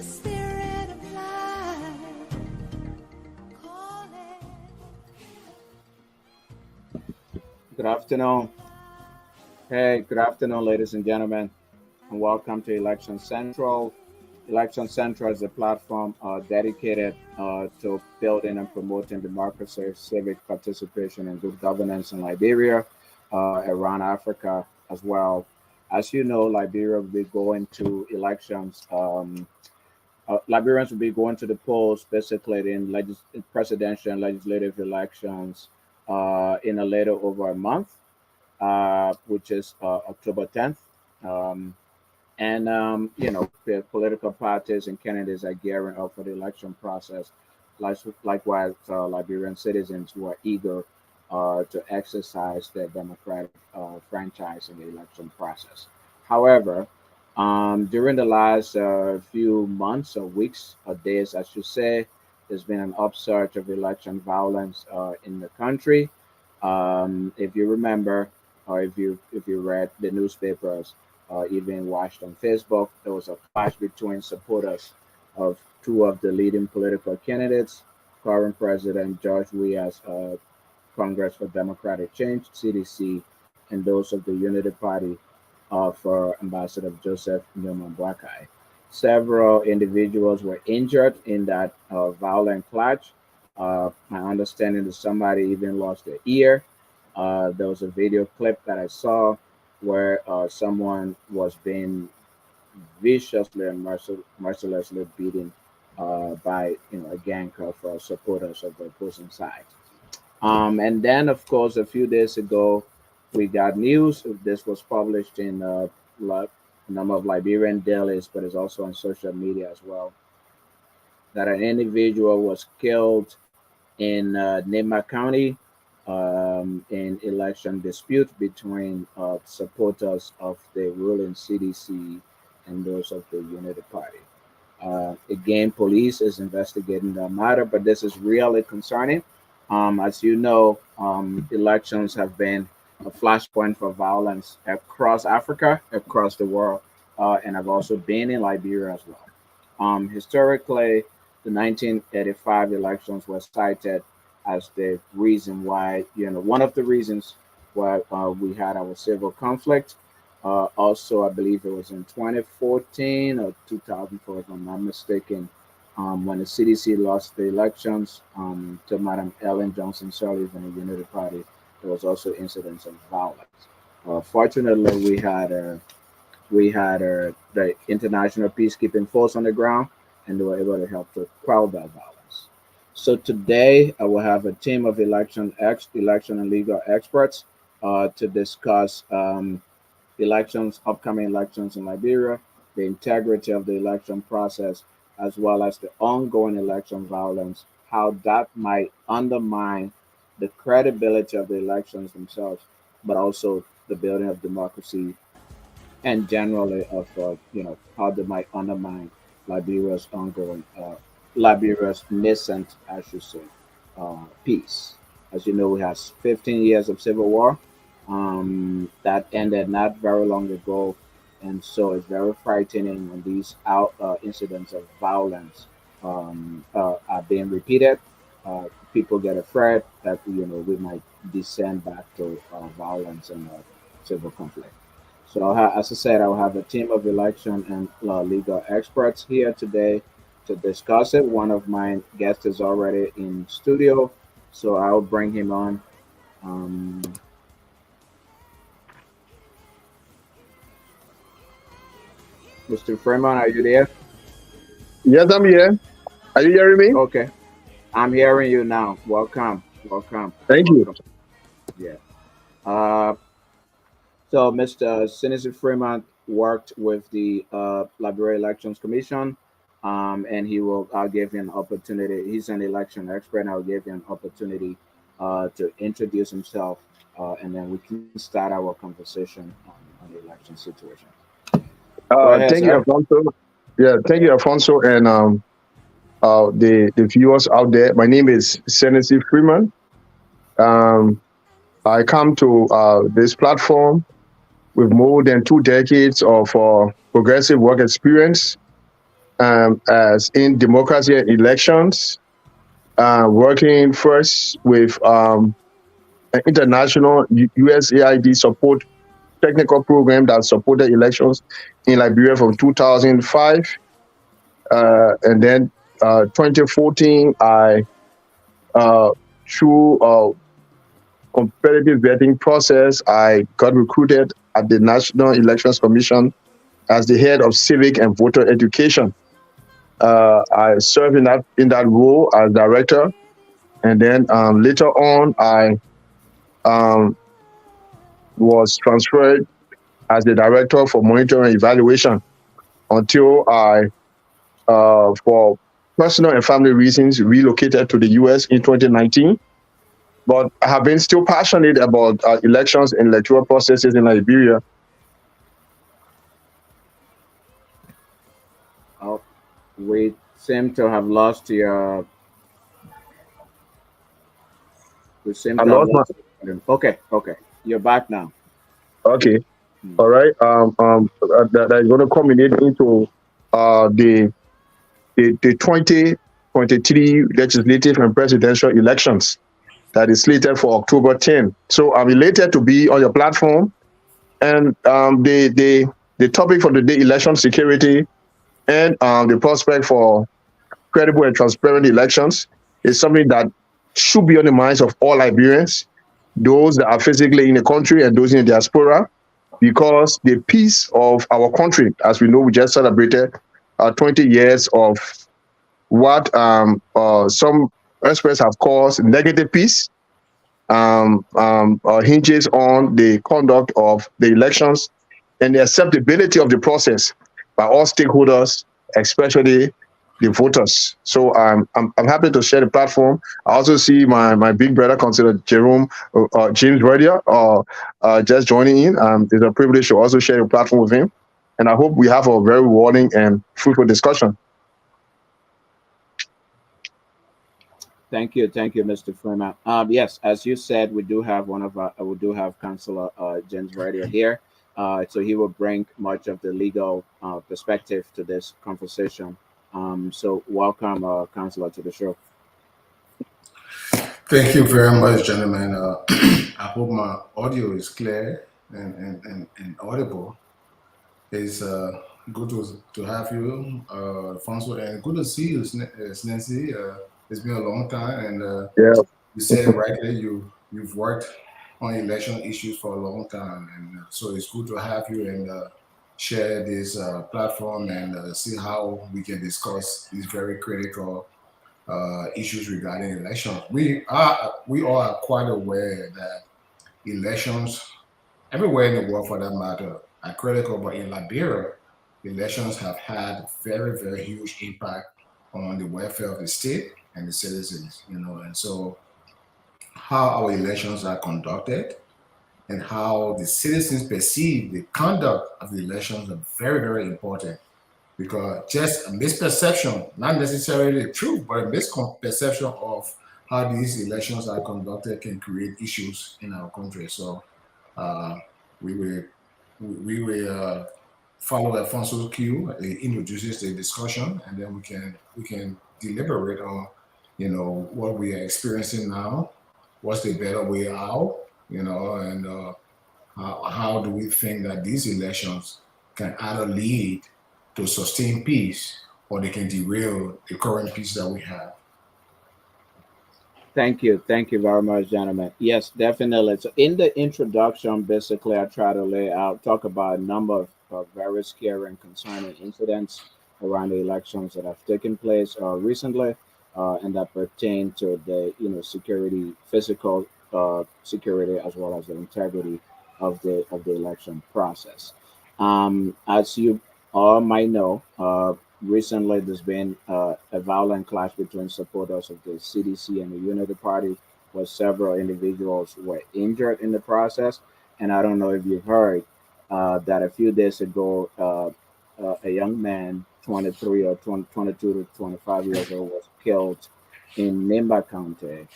spirit of life calling. Good afternoon. Hey, good afternoon, ladies and gentlemen, and welcome to Election Central. Election Central is a platform dedicated to building and promoting democracy, civic participation, and good governance in Liberia, around Africa as well. As you know, Liberia will be going to elections. Liberians will be going to the polls basically in presidential and legislative elections in a little over a month, which is October 10th. Um, the political parties and candidates are gearing up for the election process. Likewise, Liberian citizens who are eager to exercise their democratic franchise in the election process. However, during the last few months or weeks or days, I should say, there's been an upsurge of election violence in the country. If you remember, or if you read the newspapers, or even watched on Facebook, there was a clash between supporters of two of the leading political candidates, current President George Weah's Congress for Democratic Change (CDC), and those of the Unity Party for Ambassador Joseph Newman Blackeye. Several individuals were injured in that violent clash. My understanding is somebody even lost their ear. There was a video clip that I saw where someone was being viciously and mercilessly beaten by a gang of supporters of the opposing side. And then, of course, a few days ago, we got news. This was published in a number of Liberian dailies, but it's also on social media as well, that an individual was killed in Nema County in election dispute between supporters of the ruling CDC and those of the Unity Party. Again, police is investigating the matter, but this is really concerning. As you know, elections have been a flashpoint for violence across Africa, across the world, and have also been in Liberia as well. Historically, the 1985 elections were cited as the reason why, one of the reasons why we had our civil conflict. Also, I believe it was in 2014 or 2004, if I'm not mistaken, when the CDC lost the elections to Madam Ellen Johnson Sirleaf and the Unity Party. There was also incidents of violence. Fortunately, we had the international peacekeeping force on the ground, and they were able to help to quell that violence. So today, I will have a team of election and legal experts to discuss upcoming elections in Liberia, the integrity of the election process, as well as the ongoing election violence, how that might undermine the credibility of the elections themselves, but also the building of democracy and generally of how they might undermine Liberia's ongoing Liberia's nascent, I should say, peace. As you know, we have 15 years of civil war that ended not very long ago, and so it's very frightening when these incidents of violence are being repeated. People get afraid that we might descend back to violence and civil conflict. So, as I said, I'll have a team of election and legal experts here today to discuss it. One of my guests is already in studio, so I'll bring him on. Um, Mr. Freeman, are you there? Yes, I'm here. Are you hearing me? Okay, I'm hearing you now. Welcome, welcome, Thank you. welcome. Yeah. Uh, so, Mr. Senator Freeman worked with the Liberia Elections Commission, and I'll give him an opportunity. He's an election expert, and I'll give him an opportunity to introduce himself, and then we can start our conversation on the election situation. Go ahead, Thank you, sir. Alfonso. Yeah, thank you, Alfonso, and the viewers out there. My name is Senesi Freeman. Um, I come to this platform with more than 2 decades of progressive work experience. as in democracy and elections, working first with an international USAID support technical program that supported elections in Liberia from 2005. And then 2014, I, through competitive vetting process, I got recruited at the National Elections Commission as the head of civic and voter education. I served in that role as director, and then later on, I um, was transferred as the director for monitoring and evaluation until I, for personal and family reasons, relocated to the U.S. in 2019. But I have been still passionate about elections and electoral processes in Liberia. Oh, we seem to have lost your. We seem I to have lost my. lost. Okay, okay, you're back now. Okay, Hmm. all right. That is going to culminate into the 2023 legislative and presidential elections that is slated for October 10. So I'm elated to be on your platform. And the topic for today, election security and the prospect for credible and transparent elections, is something that should be on the minds of all Liberians, those that are physically in the country and those in the diaspora, because the peace of our country, as we know, we just celebrated 20 years of what some experts have called negative peace, hinges on the conduct of the elections and the acceptability of the process by all stakeholders, especially the voters. So I'm happy to share the platform. I also see my big brother, Councillor James Redia, just joining in. It's a privilege to also share the platform with him. And I hope we have a very rewarding and fruitful discussion. Thank you, Mr. Freeman. Yes, as you said, we do have Councillor James Radio here, so he will bring much of the legal perspective to this conversation. So welcome, Councillor, to the show. Thank you very much, gentlemen. I hope my audio is clear and audible. It's good to have you, Alfonso, and good to see you, Nancy. It's been a long time, and Yeah. you said rightly you've worked on election issues for a long time, and so it's good to have you and share this platform and see how we can discuss these very critical issues regarding elections. We all are quite aware that elections everywhere in the world, for that matter, are critical, but in Liberia, elections have had very, very huge impact on the welfare of the state and the citizens, and so how our elections are conducted and how the citizens perceive the conduct of the elections are very, very important, because just a misperception, not necessarily the truth, but a misperception of how these elections are conducted can create issues in our country. So we will follow Alfonso's cue. He introduces the discussion, and then we can deliberate on what we are experiencing now, what's the better way out, and how do we think that these elections can either lead to sustained peace or they can derail the current peace that we have. Thank you very much, gentlemen. Yes, definitely. So in the introduction, basically, I try to talk about a number of very scary and concerning incidents around the elections that have taken place recently, and that pertain to the security, physical security, as well as the integrity of the election process. As you all might know, recently there's been a violent clash between supporters of the CDC and the Unity Party, where several individuals were injured in the process. And I don't know if you heard that a few days ago, a young man, 23 or 20, 22 to 25 years old, was killed in Nimba County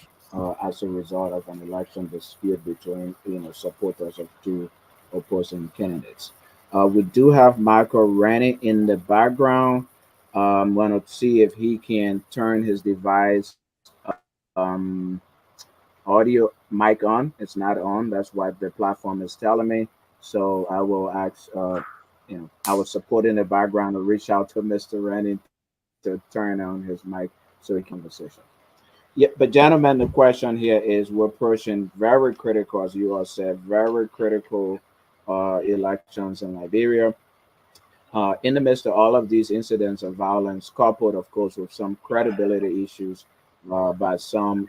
as a result of an election dispute between supporters of two opposing candidates. We do have Michael Rennie in the background. Want to see if he can turn his device audio mic on. It's not on. That's what the platform is telling me. So I will ask, I will support in the background to reach out to Mr. Rennie to turn on his mic so he can conversation. Yeah, but gentlemen, the question here is we're pushing very critical, as you all said, very critical elections in Liberia. In the midst of all of these incidents of violence, coupled, of course, with some credibility issues by some,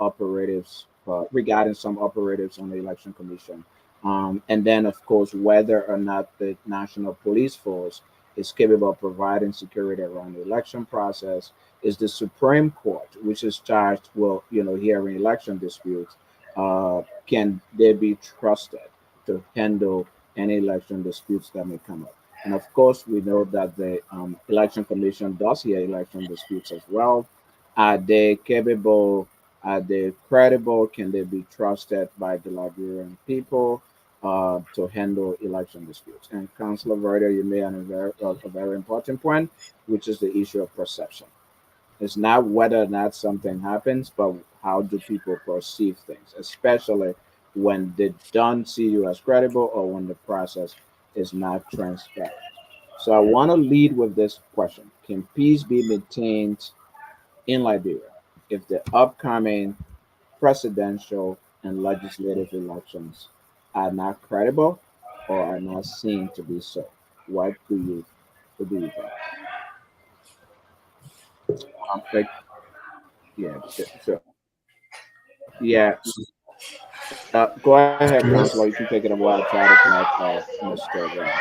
operatives regarding some operatives on the election commission, and then, of course, whether or not the national police force is capable of providing security around the election process. Is the Supreme Court, which is charged with, hearing election disputes, can they be trusted to handle any election disputes that may come up? And of course, we know that the election commission does hear election disputes as well. Are they capable? Are they credible? Can they be trusted by the Liberian people to handle election disputes? And Councillor Verder, you made a very important point, which is the issue of perception. It's not whether or not something happens, but how do people perceive things, especially when they don't see you as credible or when the process is not transparent. So I want to lead with this question. Can peace be maintained in Liberia if the upcoming presidential and legislative elections are not credible or are not seen to be so? What do you think? Like, yeah, so yeah, go ahead, Counselor. You Let's can take it a while. Try to connect Mr. Ren.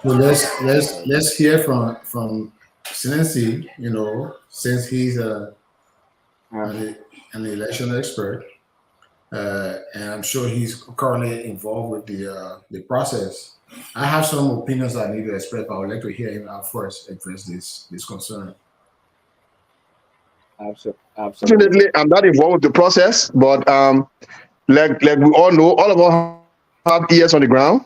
so let's hear from Senesi, since he's Uh, an election expert, and I'm sure he's currently involved with the process. I have some opinions I need to express, but I would like to hear him out first address this concern. absolutely. Fortunately, I'm not involved with the process, but like we all know, all of us have ears on the ground.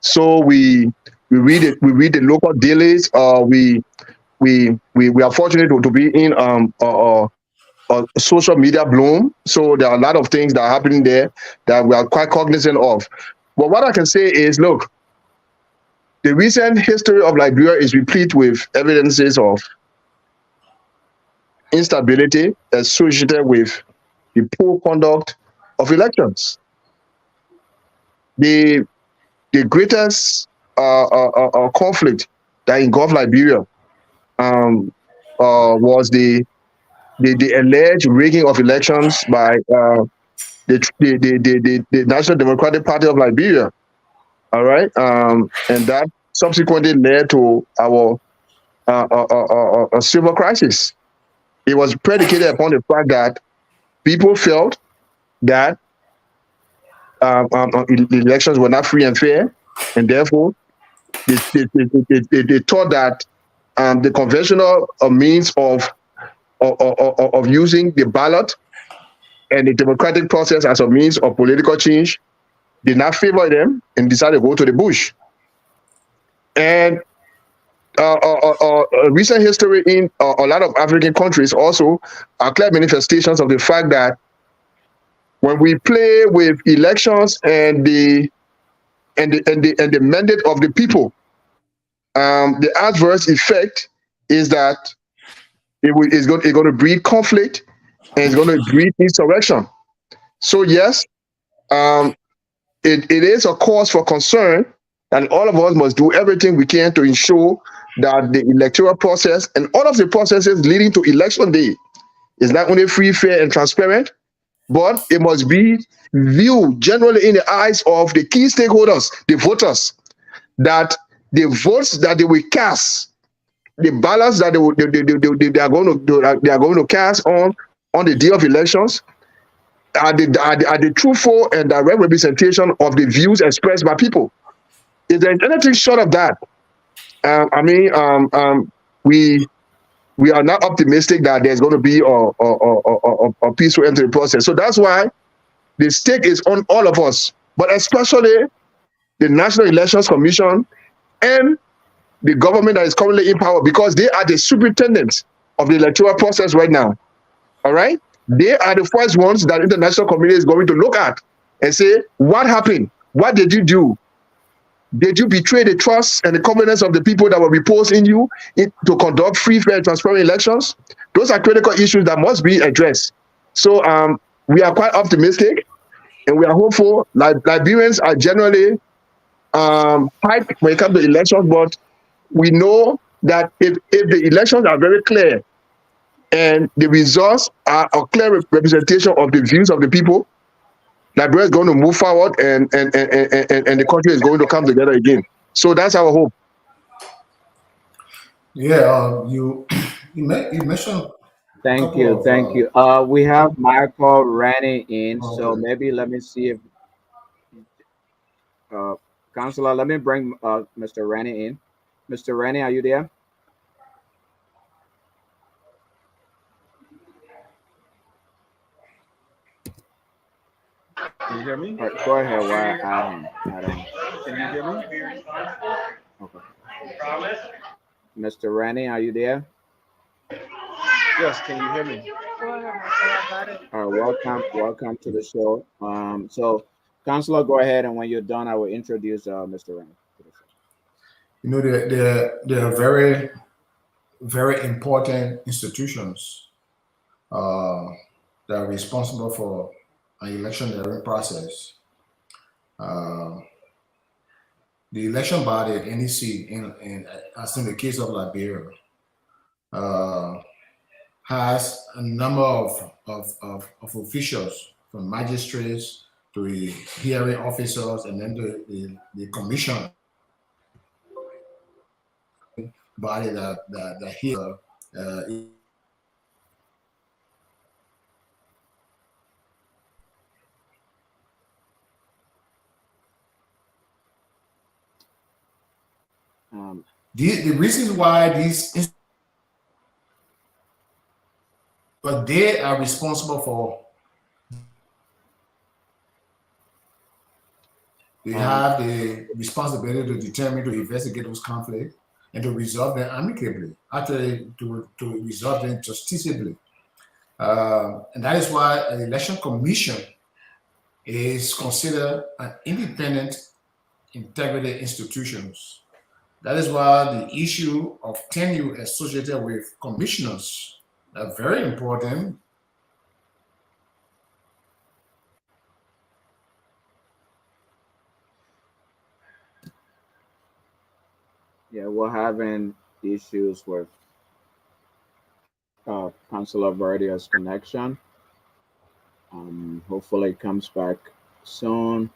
So we read the local dailies. We are fortunate to be in a social media bloom. So there are a lot of things that are happening there that we are quite cognizant of. But what I can say is, look, the recent history of Liberia is replete with evidences of instability associated with the poor conduct of elections. The the greatest conflict that engulfed Liberia was the alleged rigging of elections by the National Democratic Party of Liberia. All right, and that subsequently led to our a civil crisis. It was predicated upon the fact that people felt that the elections were not free and fair, and therefore they thought that the conventional means of using the ballot and the democratic process as a means of political change did not favor them and decided to go to the bush. And recent history in a lot of African countries also are clear manifestations of the fact that when we play with elections and the mandate of the people, the adverse effect is that it's going to breed conflict and it's going to breed insurrection. So yes, um, it is a cause for concern, and all of us must do everything we can to ensure that the electoral process and all of the processes leading to election day is not only free, fair, and transparent, but it must be viewed generally in the eyes of the key stakeholders, the voters, that the votes that they will cast, the ballots that they are going to cast on the day of elections are the truthful and direct representation of the views expressed by people. If there's anything short of that, I mean, we are not optimistic that there's going to be a peaceful end to the process. So that's why the stake is on all of us, but especially the National Elections Commission and the government that is currently in power, because they are the superintendents of the electoral process right now. All right? They are the first ones that international community is going to look at and say, what happened? What did you do? Did you betray the trust and the confidence of the people that were reposed in you to conduct free, fair, and transparent elections? Those are critical issues that must be addressed. So we are quite optimistic and we are hopeful. Liberians are generally hyped when it comes to elections, but we know that if the elections are very clear and the results are a clear representation of the views of the people, Liberia is going to move forward and the country is going to come together again. So that's our hope. Yeah, you mentioned a Thank couple you, of thank you. We have Michael Rennie in, so okay. maybe let me see if uh, Counselor, let me bring Mr. Rennie in. Mr. Rennie, are you there? Can you hear me? All right, go ahead. Why add him? Add him. Can you hear me? Okay. Mr. Rennie, are you there? Yes, can you hear me? Welcome, welcome to the show. So, Counselor, go ahead, and when you're done, I will introduce Mr. Rennie to the show. They're very, very important institutions uh, that are responsible for an election during process. Uh, the election body at NEC, as in the case of Liberia, uh, has a number of officials, from magistrates to the hearing officers, and then the commission body that hears uh, Um, the reasons why but they are responsible for. They um, have the responsibility to determine, to investigate those conflicts and to resolve them amicably, actually to resolve them justicably. And that is why an election commission is considered an independent, integrity institutions. That is why the issue of tenure associated with commissioners are very important. yeah, we're having issues with Counselor Verdia's connection. Hopefully, it comes back soon.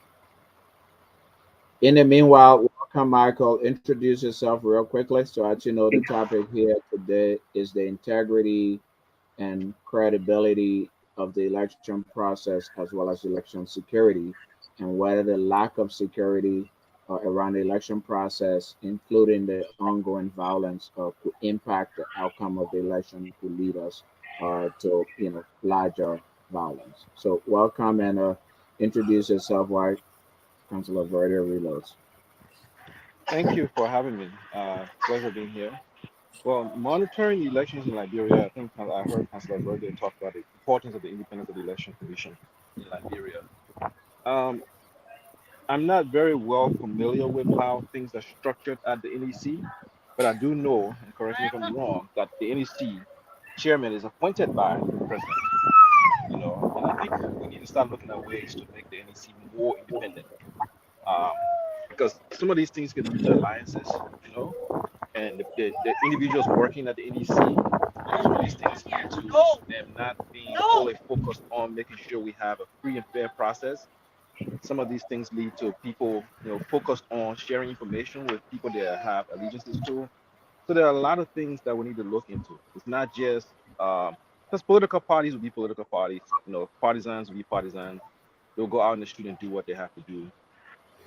In the meanwhile, welcome, Michael. Introduce yourself real quickly. So, as you know, the topic here today is the integrity and credibility of the election process as well as election security, and whether the lack of security around the election process, including the ongoing violence, could impact the outcome of the election, could lead us to larger violence. So, welcome and introduce yourself while Councilor Verdi reloads. Thank you for having me. Pleasure being here. Well, monitoring elections in Liberia, I think I heard Councillor Berger talk about the importance of the independence of the Election Commission in Liberia. Um, I'm not very well familiar with how things are structured at the NEC, but I do know, and correct me if I'm wrong, that the NEC chairman is appointed by the president. And I think we need to start looking at ways to make the NEC more independent. Um, because some of these things can lead to alliances, you know, and the individuals working at the NEC, some of these things lead to them not being fully focused on making sure we have a free and fair process. Some of these things lead to people, focused on sharing information with people they have allegiances to. So there are a lot of things that we need to look into. It's not just because political parties will be political parties, partisans will be partisans. They'll go out in the street and do what they have to do.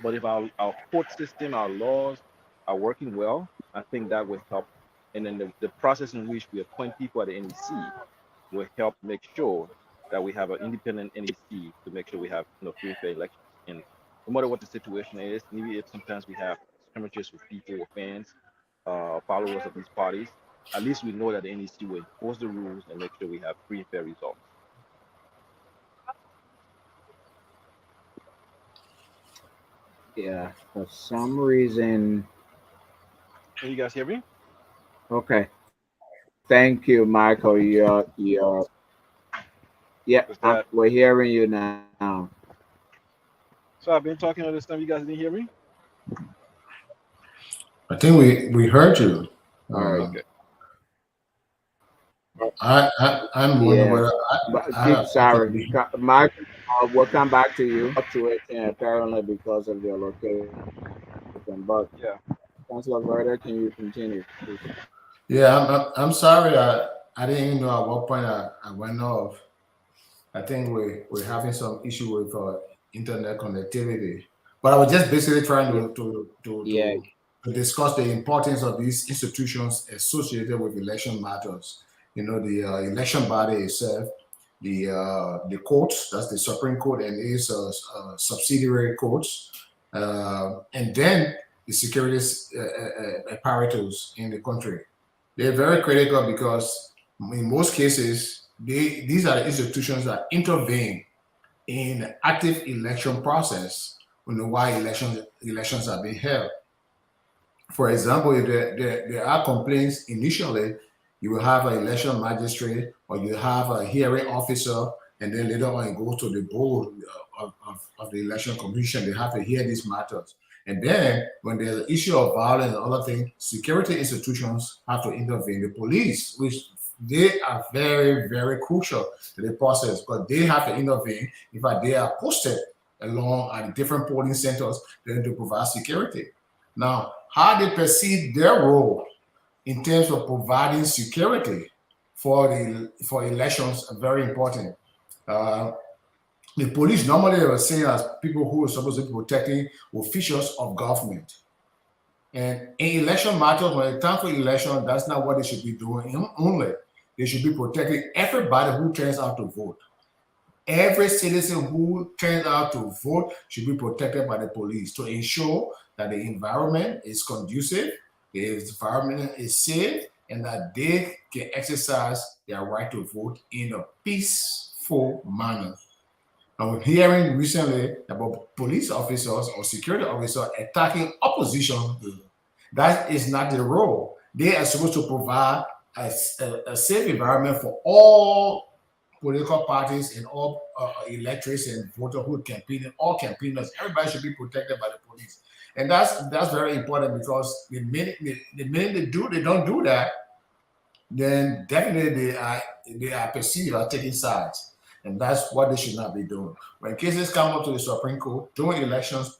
But if our court system, our laws are working well, I think that will help. And then the process in which we appoint people at the NEC will help make sure that we have an independent NEC to make sure we have free and fair elections. And no matter what the situation is, maybe if sometimes we have skirmishes with people or fans, followers of these parties, at least we know that the NEC will enforce the rules and make sure we have free and fair results. Yeah, for some reason. Can you guys hear me? Okay, thank you, Michael. Yeah, Is that we're hearing you now. so? I've been talking all this time. You guys didn't hear me? I think we heard you. All right. Okay. I'm wondering Yeah, whether but I keep have sorry, something. Michael. We'll come back to you to it apparently because of your location. But Yeah. Councilor Verda, can you continue, please? Yeah, I'm sorry. I didn't even know at what point I went off. I think we're having some issue with internet connectivity. But I was just basically trying Yeah, yeah, to discuss the importance of these institutions associated with election matters. The election body itself, the courts, that's the Supreme Court and its subsidiary courts, and then the security apparatus in the country. They're very critical because in most cases, these are the institutions that intervene in the active election process why elections are being held. For example, if there are complaints initially, you will have an election magistrate or you have a hearing officer, and then later on it goes to the board of the election commission. They have to hear these matters. And then when there's an issue of violence and other things, security institutions have to intervene. The police, which they are very, very crucial to the process because they have to intervene if they are posted along at different polling centers then to provide security. Now, how they perceive their role in terms of providing security for elections are very important. Uh, the police normally are seen as people who are supposed to be protecting officials of government. And in election matters, when it's time for election, that's not what they should be doing only. They should be protecting everybody who turns out to vote. Every citizen who turns out to vote should be protected by the police to ensure that the environment is conducive, the environment is safe, and that they can exercise their right to vote in a peaceful manner. I'm hearing recently about police officers or security officers attacking opposition. That is not their role. They are supposed to provide a safe environment for all political parties and all electors and voters who campaign, all campaigners. Everybody should be protected by the police, and that's very important because the minute they don't do that, then definitely they are perceived as taking sides. And that's what they should not be doing. When cases come up to the Supreme Court during elections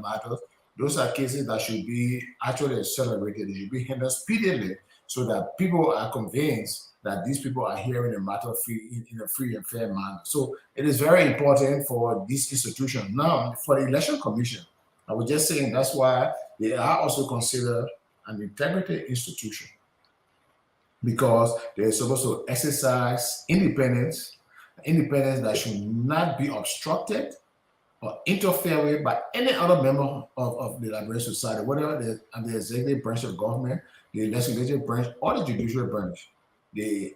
matters, those are cases that should be actually accelerated. They should be handled speedily so that people are convinced that these people are hearing the matter in a free and fair manner. So it is very important for this institution. Now, for the Election Commission, I was just saying that's why they are also considered an integrity institution because they're supposed to exercise independence that should not be obstructed or interfered with by any other member of the Liberian society, whether the executive branch of government, the legislative branch, or the judicial branch. The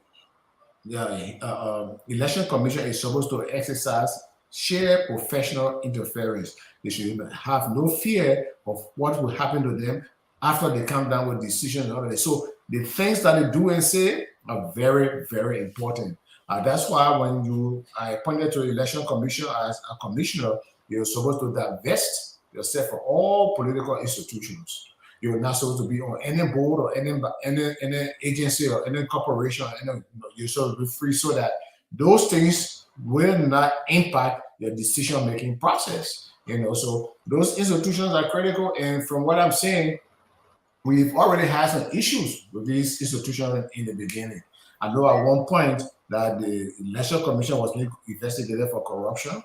election commission is supposed to exercise sheer professional interference. They should have no fear of what will happen to them after they come down with decisions and all that. So the things that they do and say are very, very important. That's why when I appointed to the election commission as a commissioner, you're supposed to divest yourself from all political institutions. You're not supposed to be on any board or any agency or any corporation. You're supposed to be free so that those things will not impact your decision-making process. So those institutions are critical. And from what I'm saying, we've already had some issues with these institutions in the beginning. I know at one point that the election commission was being investigated for corruption.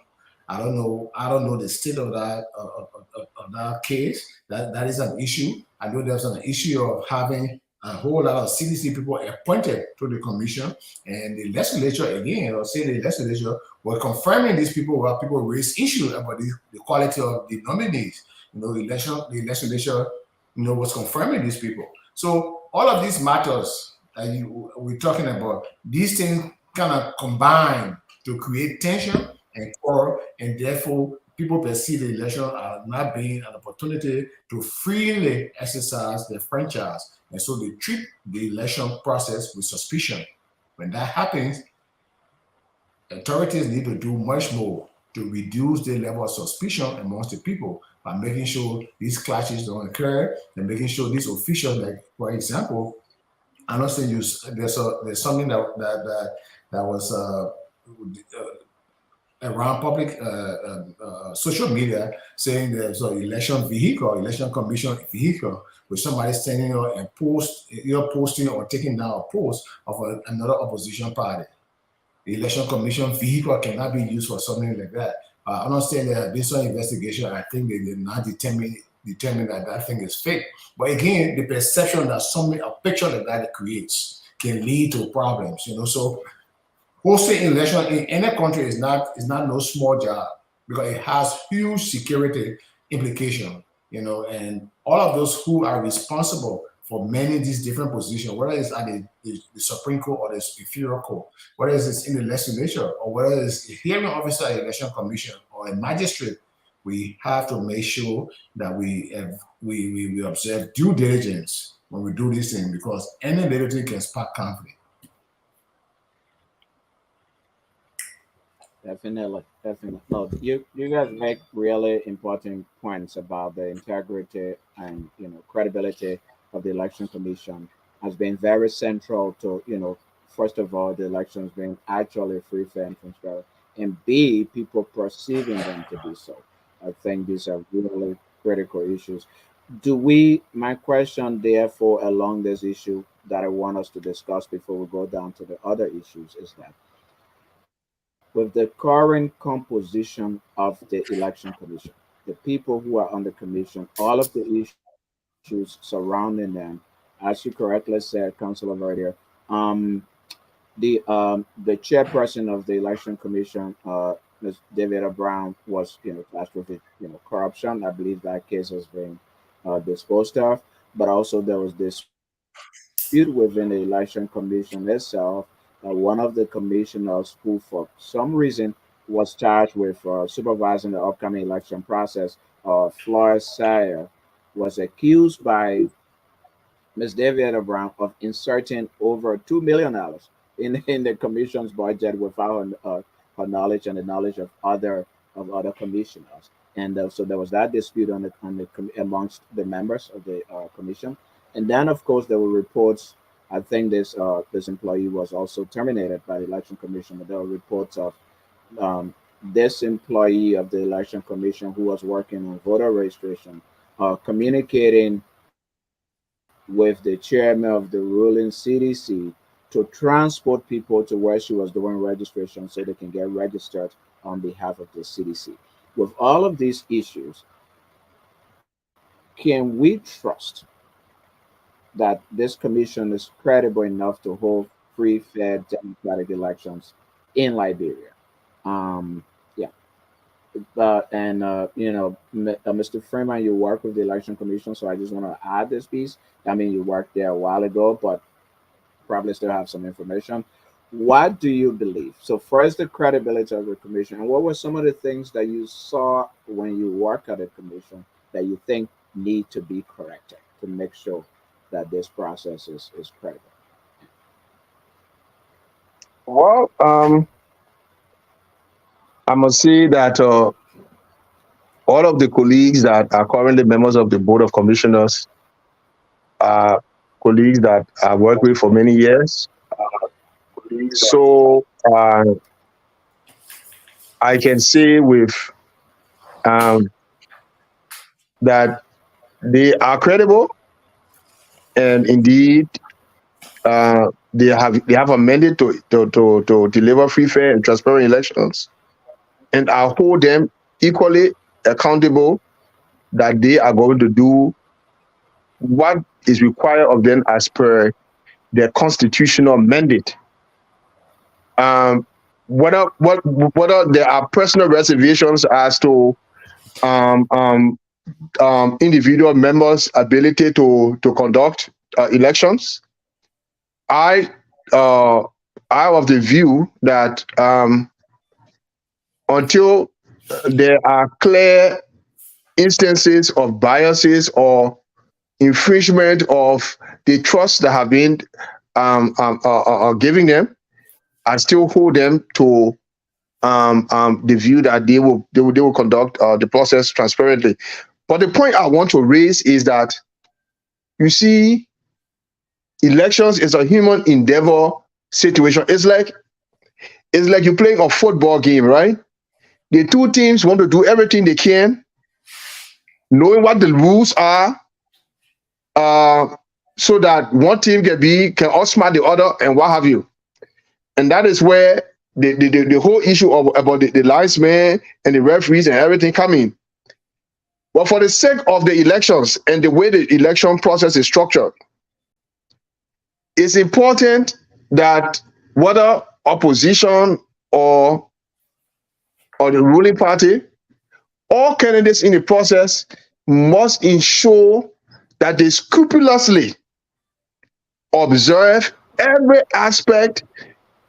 I don't know the state of that case. That is an issue. I know there's an issue of having a whole lot of CDC people appointed to the commission, and the legislature again, or say the legislature, were confirming these people while people raise issues about the quality of the nominees. The legislature was confirming these people. So all of these matters that we're talking about, these things kind of combine to create tension and quarrel, and therefore people perceive the election as not being an opportunity to freely exercise their franchise, and so they treat the election process with suspicion. When that happens, authorities need to do much more to reduce the level of suspicion amongst the people by making sure these clashes don't occur and making sure these officials, like for example, I'm not saying there's something that was around public social media saying there's an election vehicle, election commission vehicle, with somebody standing there and posting or taking down a post of another opposition party. The election commission vehicle cannot be used for something like that. I understand there has been some investigation. I think they did not determine that that thing is fake. But again, the perception that a picture like that it creates can lead to problems. So hosting election in any country is not no small job, because it has huge security implication. And all of those who are responsible for many of these different positions, whether it's at the Supreme Court or the Superior Court, whether it's in the legislature or whether it's a hearing officer at the Election Commission or a magistrate, we have to make sure that we observe due diligence when we do these things, because any little thing can spark conflict. Definitely, definitely. No, you guys make really important points about the integrity and credibility of the election commission has been very central to first of all the elections being actually free, fair, and transparent, and B people perceiving them to be so. I think these are really critical issues. Do we? My question, therefore, along this issue that I want us to discuss before we go down to the other issues is that with the current composition of the election commission, the people who are on the commission, all of the issues surrounding them, as you correctly said, Councilor Verdier, um, the chairperson of the election commission, Ms. David Brown, was tasked with corruption. I believe that case has been disposed of, but also there was dispute within the election commission itself. One of the commissioners who, for some reason, was charged with supervising the upcoming election process, Flores Sayer, was accused by Ms. David Brown of inserting over $2 million in the commission's budget without her knowledge and the knowledge of other commissioners. And so there was that dispute amongst the members of the commission. And then, of course, there were reports. I think this employee was also terminated by the election commission. But there were reports of this employee of the election commission who was working on voter registration, communicating with the chairman of the ruling CDC to transport people to where she was doing registration so they can get registered on behalf of the CDC. With all of these issues, can we trust that this commission is credible enough to hold free, fair, democratic elections in Liberia? Yeah. And Mr. Freeman, you work with the election commission, so I just want to add this piece. I mean, you worked there a while ago, but probably still have some information. What do you believe? So first, the credibility of the commission, and what were some of the things that you saw when you work at the commission that you think need to be corrected to make sure that this process is credible? Well, I must say that all of the colleagues that are currently members of the Board of Commissioners are colleagues that I worked with for many years. So I can say with um, that they are credible, and indeed they have a mandate to deliver free, fair, and transparent elections, and I hold them equally accountable that they are going to do what is required of them as per their constitutional mandate. Um, whether there are personal reservations as to um, um, individual members' ability to conduct elections. I uh, I of the view that until there are clear instances of biases or infringement of the trust that have been giving them, I still hold them to the view that they will conduct the process transparently. But the point I want to raise is that, you see, elections is a human endeavor situation. It's like you're playing a football game, right? The two teams want to do everything they can, knowing what the rules are, uh, so that one team can outsmart the other and what have you. And that is where the whole issue about the linesmen and the referees and everything come in. But for the sake of the elections and the way the election process is structured, it's important that whether opposition or the ruling party, all candidates in the process must ensure that they scrupulously observe every aspect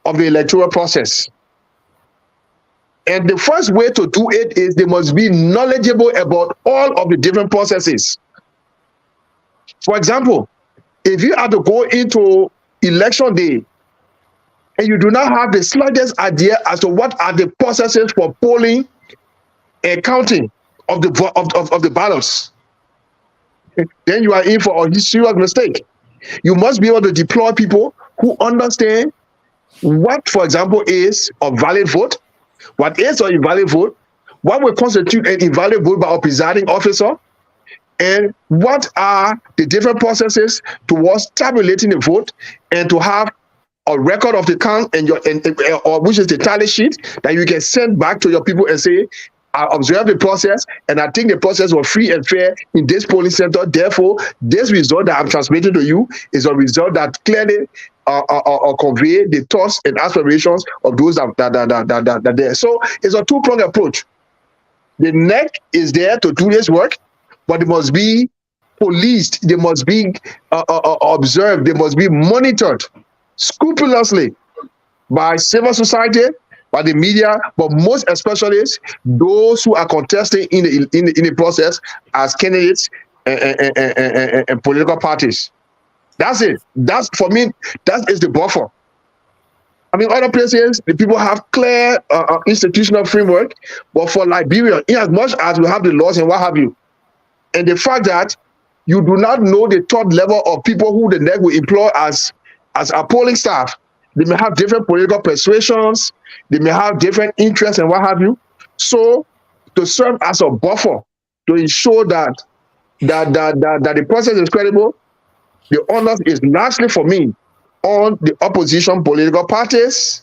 of the electoral process. And the first way to do it is they must be knowledgeable about all of the different processes. For example, if you have to go into election day and you do not have the slightest idea as to what are the processes for polling and counting of the ballots, then you are in for a serious mistake. You must be able to deploy people who understand what, for example, is a valid vote, what is an invalid vote, what will constitute an invalid vote by a presiding officer, and what are the different processes towards tabulating the vote, and to have a record of the count or which is the tally sheet that you can send back to your people and say, I observed the process and I think the process was free and fair in this polling center. Therefore, this result that I'm transmitting to you is a result that clearly convey the thoughts and aspirations of those that there. So it's a two-pronged approach. The NEC is there to do this work, but it must be policed, they must be observed, they must be monitored scrupulously by civil society, by the media, but most especially those who are contesting in the process as candidates and political parties. That's it. That's, for me, that is the buffer. I mean, other places, the people have clear institutional framework, but for Liberia, in as much as we have the laws and what have you, and the fact that you do not know the third level of people who the NEC will employ as a polling staff. They may have different political persuasions, they may have different interests and what have you. So to serve as a buffer to ensure that the process is credible, the onus is largely, for me, on the opposition political parties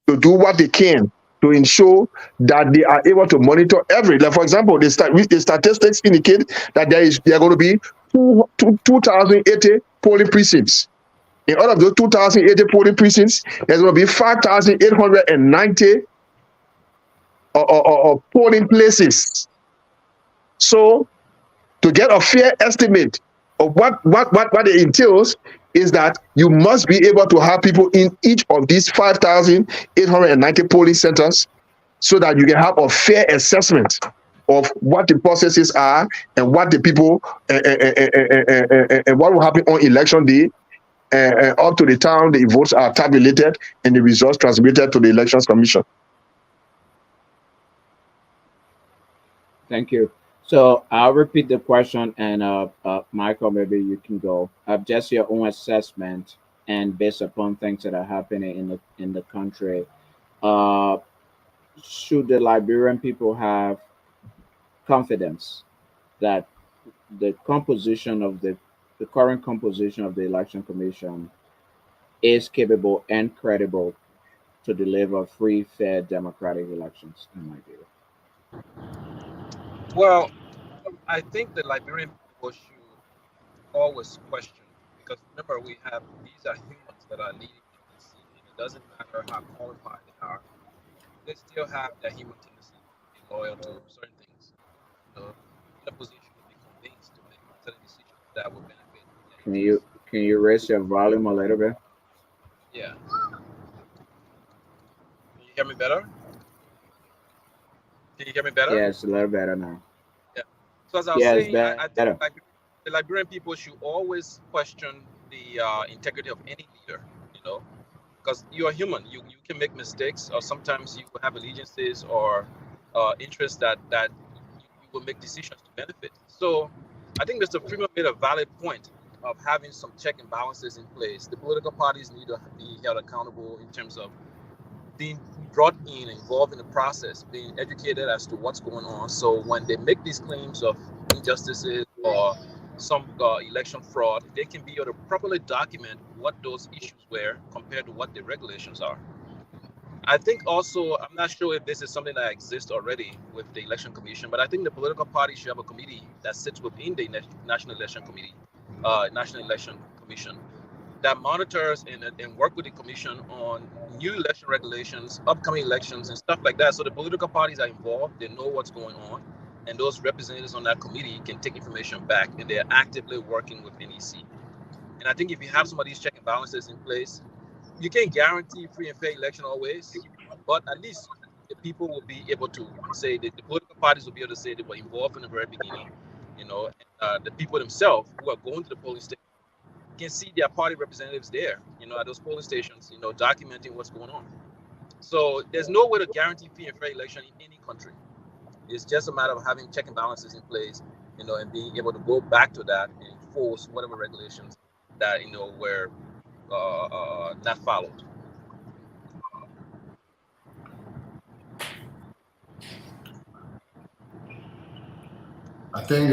to do what they can to ensure that they are able to monitor like, for example, the statistics indicate that there are going to be 2,080 polling precincts. In all of those 2,080 polling precincts, there's going to be 5,890 polling places. So, to get a fair estimate of what it entails, is that you must be able to have people in each of these 5,890 polling centers, so that you can have a fair assessment of what the processes are and what the people and what will happen on election day. Up to the time the votes are tabulated and the results transmitted to the Elections Commission. Thank you. So I'll repeat the question, and Michael, maybe you can go. Just your own assessment, and based upon things that are happening in the country, uh, should the Liberian people have confidence that the composition of the current composition of the election commission is capable and credible to deliver free, fair, democratic elections in Liberia? Well, I think the Liberian people should always question, because remember, these are humans that are leading the seat, and it doesn't matter how qualified they are, they still have that human tendency to be loyal to certain things. You know, in a position to be convinced to make certain decisions that will benefit their Can interests. you raise your volume a little bit? Yeah. Can you hear me better? Can you hear me better? Yeah, it's a little better now. Yeah. So as I was Yeah, it's saying, better. I think the Liberian people should always question the integrity of any leader. You know, because you are human. You can make mistakes, or sometimes you have allegiances or interests that you will make decisions to benefit. So I think Mr. Freeman made a valid point of having some check and balances in place. The political parties need to be held accountable in terms of being brought in, involved in the process, being educated as to what's going on. So when they make these claims of injustices or some election fraud, they can be able to properly document what those issues were compared to what the regulations are. I think also, I'm not sure if this is something that exists already with the election commission, but I think the political parties should have a committee that sits within the national election committee, national election commission, that monitors and work with the commission on new election regulations, upcoming elections, and stuff like that. So the political parties are involved, they know what's going on, and those representatives on that committee can take information back, and they're actively working with NEC. And I think if you have some of these check and balances in place, you can't guarantee free and fair election always, but at least the people will be able to say that the political parties will be able to say they were involved from the very beginning, and the people themselves who are going to the polling station can see their party representatives there, at those polling stations, documenting what's going on. So there's no way to guarantee free and fair election in any country. It's just a matter of having check and balances in place, and being able to go back to that and enforce whatever regulations that were not followed. I think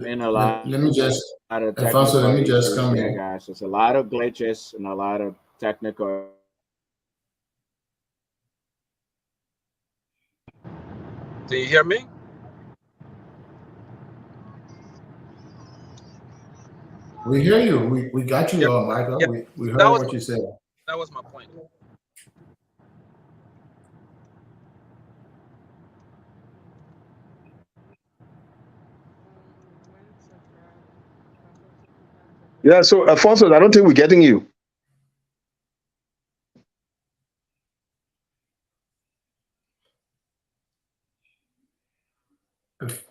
Been a let, lot let of me just, technical issues Alfonso, here, let me guys. just There's a come lot in. of glitches and a lot of technical Do you hear me? We hear you. We got Yeah, you, Michael. yeah. We So that heard was what you said. my point. Yeah, so Alfonso, I don't think we're getting you.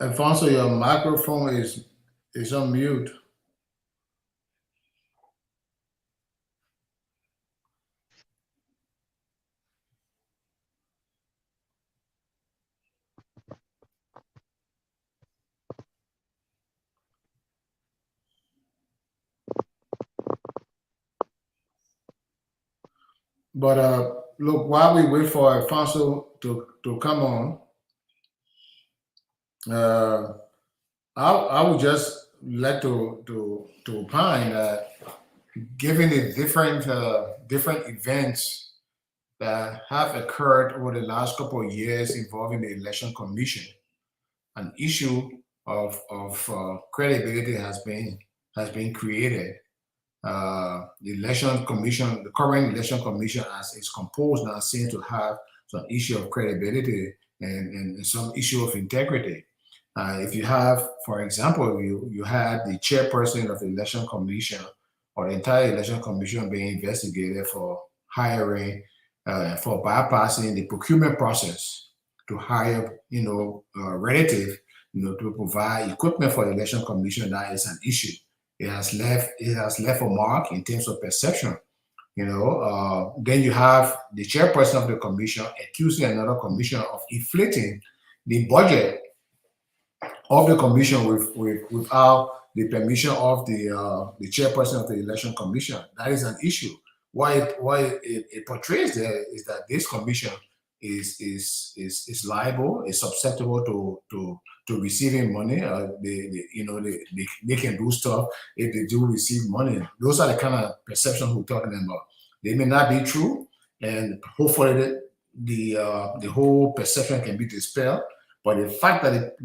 Alfonso, your microphone is on mute. But look, while we wait for Alfonso to come on, uh, I would just like to opine that given the different events that have occurred over the last couple of years involving the election commission, an issue of credibility has been created. The election commission, the current election commission, as it's composed now, seems to have some issue of credibility and some issue of integrity. If you have, for example, you had the chairperson of the election commission or the entire election commission being investigated for hiring, for bypassing the procurement process to hire, relative, to provide equipment for the election commission, that is an issue. It has left a mark in terms of perception. Then you have the chairperson of the commission accusing another commissioner of inflating the budget of the commission without the permission of the chairperson of the election commission. That is an issue. Why it portrays there is that this commission is liable, is susceptible to receiving money. They can do stuff if they do receive money. Those are the kind of perceptions we're talking about. They may not be true, and hopefully the whole perception can be dispelled. But the fact that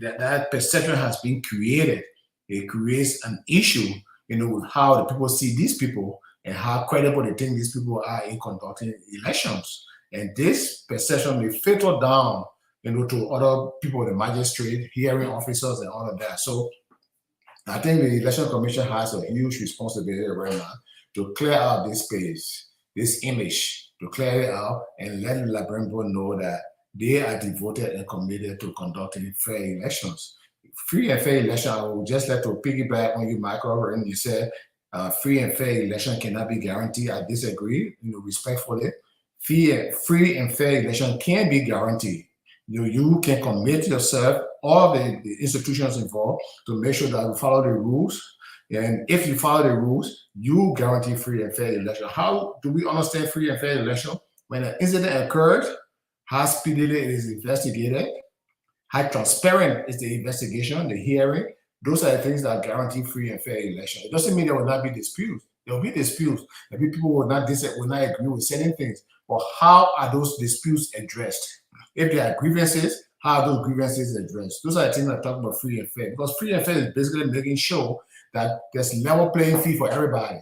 that perception has been created, it creates an issue, with how the people see these people and how credible they think these people are in conducting elections. And this perception may filter down to other people, the magistrate, hearing officers, and all of that. So I think the Election Commission has a huge responsibility right now to clear out this space, this image, to clear it out and let the Liberian people know that they are devoted and committed to conducting fair elections. Free and fair election, I would just like to piggyback on you, Michael, and you said free and fair election cannot be guaranteed. I disagree, respectfully. Free and fair election can be guaranteed. You can commit yourself, all the institutions involved, to make sure that you follow the rules. And if you follow the rules, you guarantee free and fair election. How do we understand free and fair election? When an incident occurs, how speedily it is investigated, how transparent is the investigation, the hearing. Those are the things that guarantee free and fair election. It doesn't mean there will not be disputes. There will be disputes. Maybe people will not agree with certain things. But how are those disputes addressed? If there are grievances, how are those grievances addressed? Those are the things that talk about free and fair. Because free and fair is basically making sure that there's level playing field for everybody.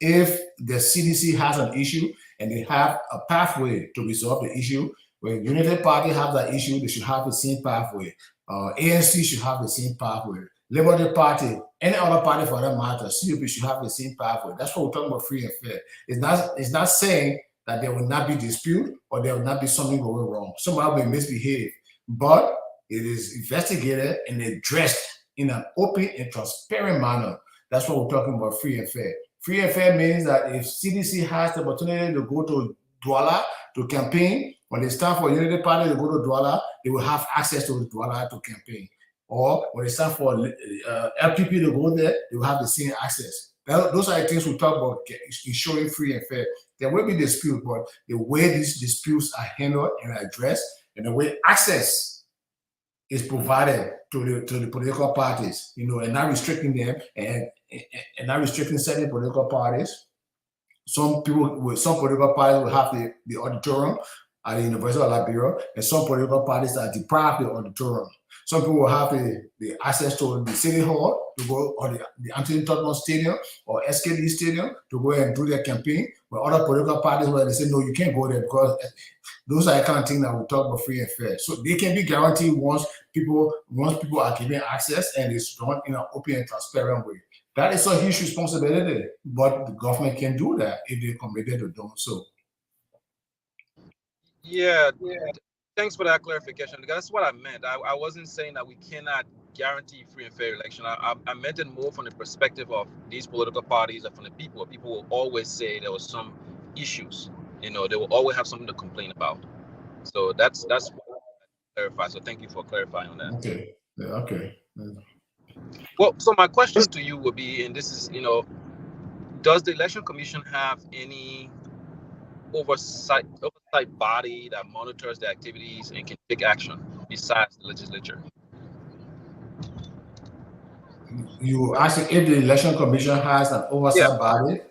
If the CDC has an issue and they have a pathway to resolve the issue, when United Party have that issue, they should have the same pathway. ANC should have the same pathway. Liberty Party, any other party for that matter, CUP should have the same pathway. That's what we're talking about free and fair. It's not saying that there will not be dispute or there will not be something going wrong. Somebody will misbehave, but it is investigated and addressed in an open and transparent manner. That's what we're talking about free and fair. Free and fair means that if CDC has the opportunity to go to Douala to campaign, when they stand for Unity Party to go to Douala, they will have access to Douala to campaign. Or when they stand for LPP to go there, they will have the same access. Those are the things we talk about ensuring free and fair. There will be disputes, but the way these disputes are handled and addressed, and the way access is provided to the political parties, and not restricting them and not restricting certain political parties. Some political parties will have the auditorium at the University of Liberia, and some political parties are deprived of the auditorium. Some people will have the access to the city hall to go, or the Anthony Tottenham Stadium or SKD Stadium to go and do their campaign. But other political parties where they say, no, you can't go there because those are the kind of things that we talk about free and fair. So they can be guaranteed once people are given access and it's done in an open and transparent way. That is a huge responsibility, but the government can do that if they're committed to doing so. Yeah. Thanks for that clarification. That's what I meant. I wasn't saying that we cannot guarantee free and fair election. I meant it more from the perspective of these political parties and from the people. People will always say there was some issues. They will always have something to complain about. So that's what I clarify. So thank you for clarifying on that. Okay. Yeah, okay. Well, so my question to you would be, and this is, does the Election Commission have any oversight body that monitors the activities and can take action besides the legislature? You asking if the Election Commission has an oversight body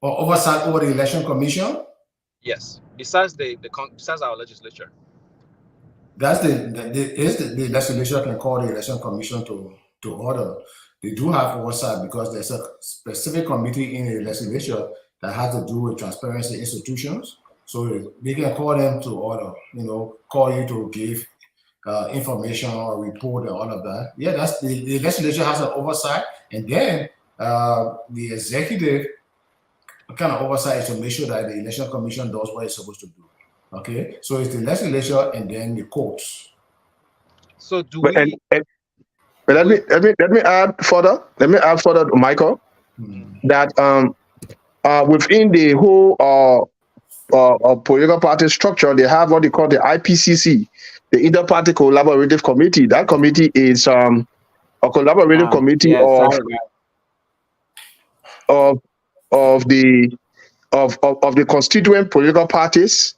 or oversight over the Election Commission? Yes, besides besides our legislature. That's the legislature can call the Election Commission to order. They do have oversight because there's a specific committee in the legislature that has to do with transparency institutions. So they can call them to order, call you to give information or report and all of that. Yeah, that's the legislature has an oversight. And then the executive kind of oversight is to make sure that the Election Commission does what it's supposed to do. Okay, so it's the legislature and then the courts. So let me add further. Let me add further, Michael, that within the whole political party structure, they have what they call the IPCC, the Inter-Party Collaborative Committee. That committee is a collaborative committee of the constituent political parties,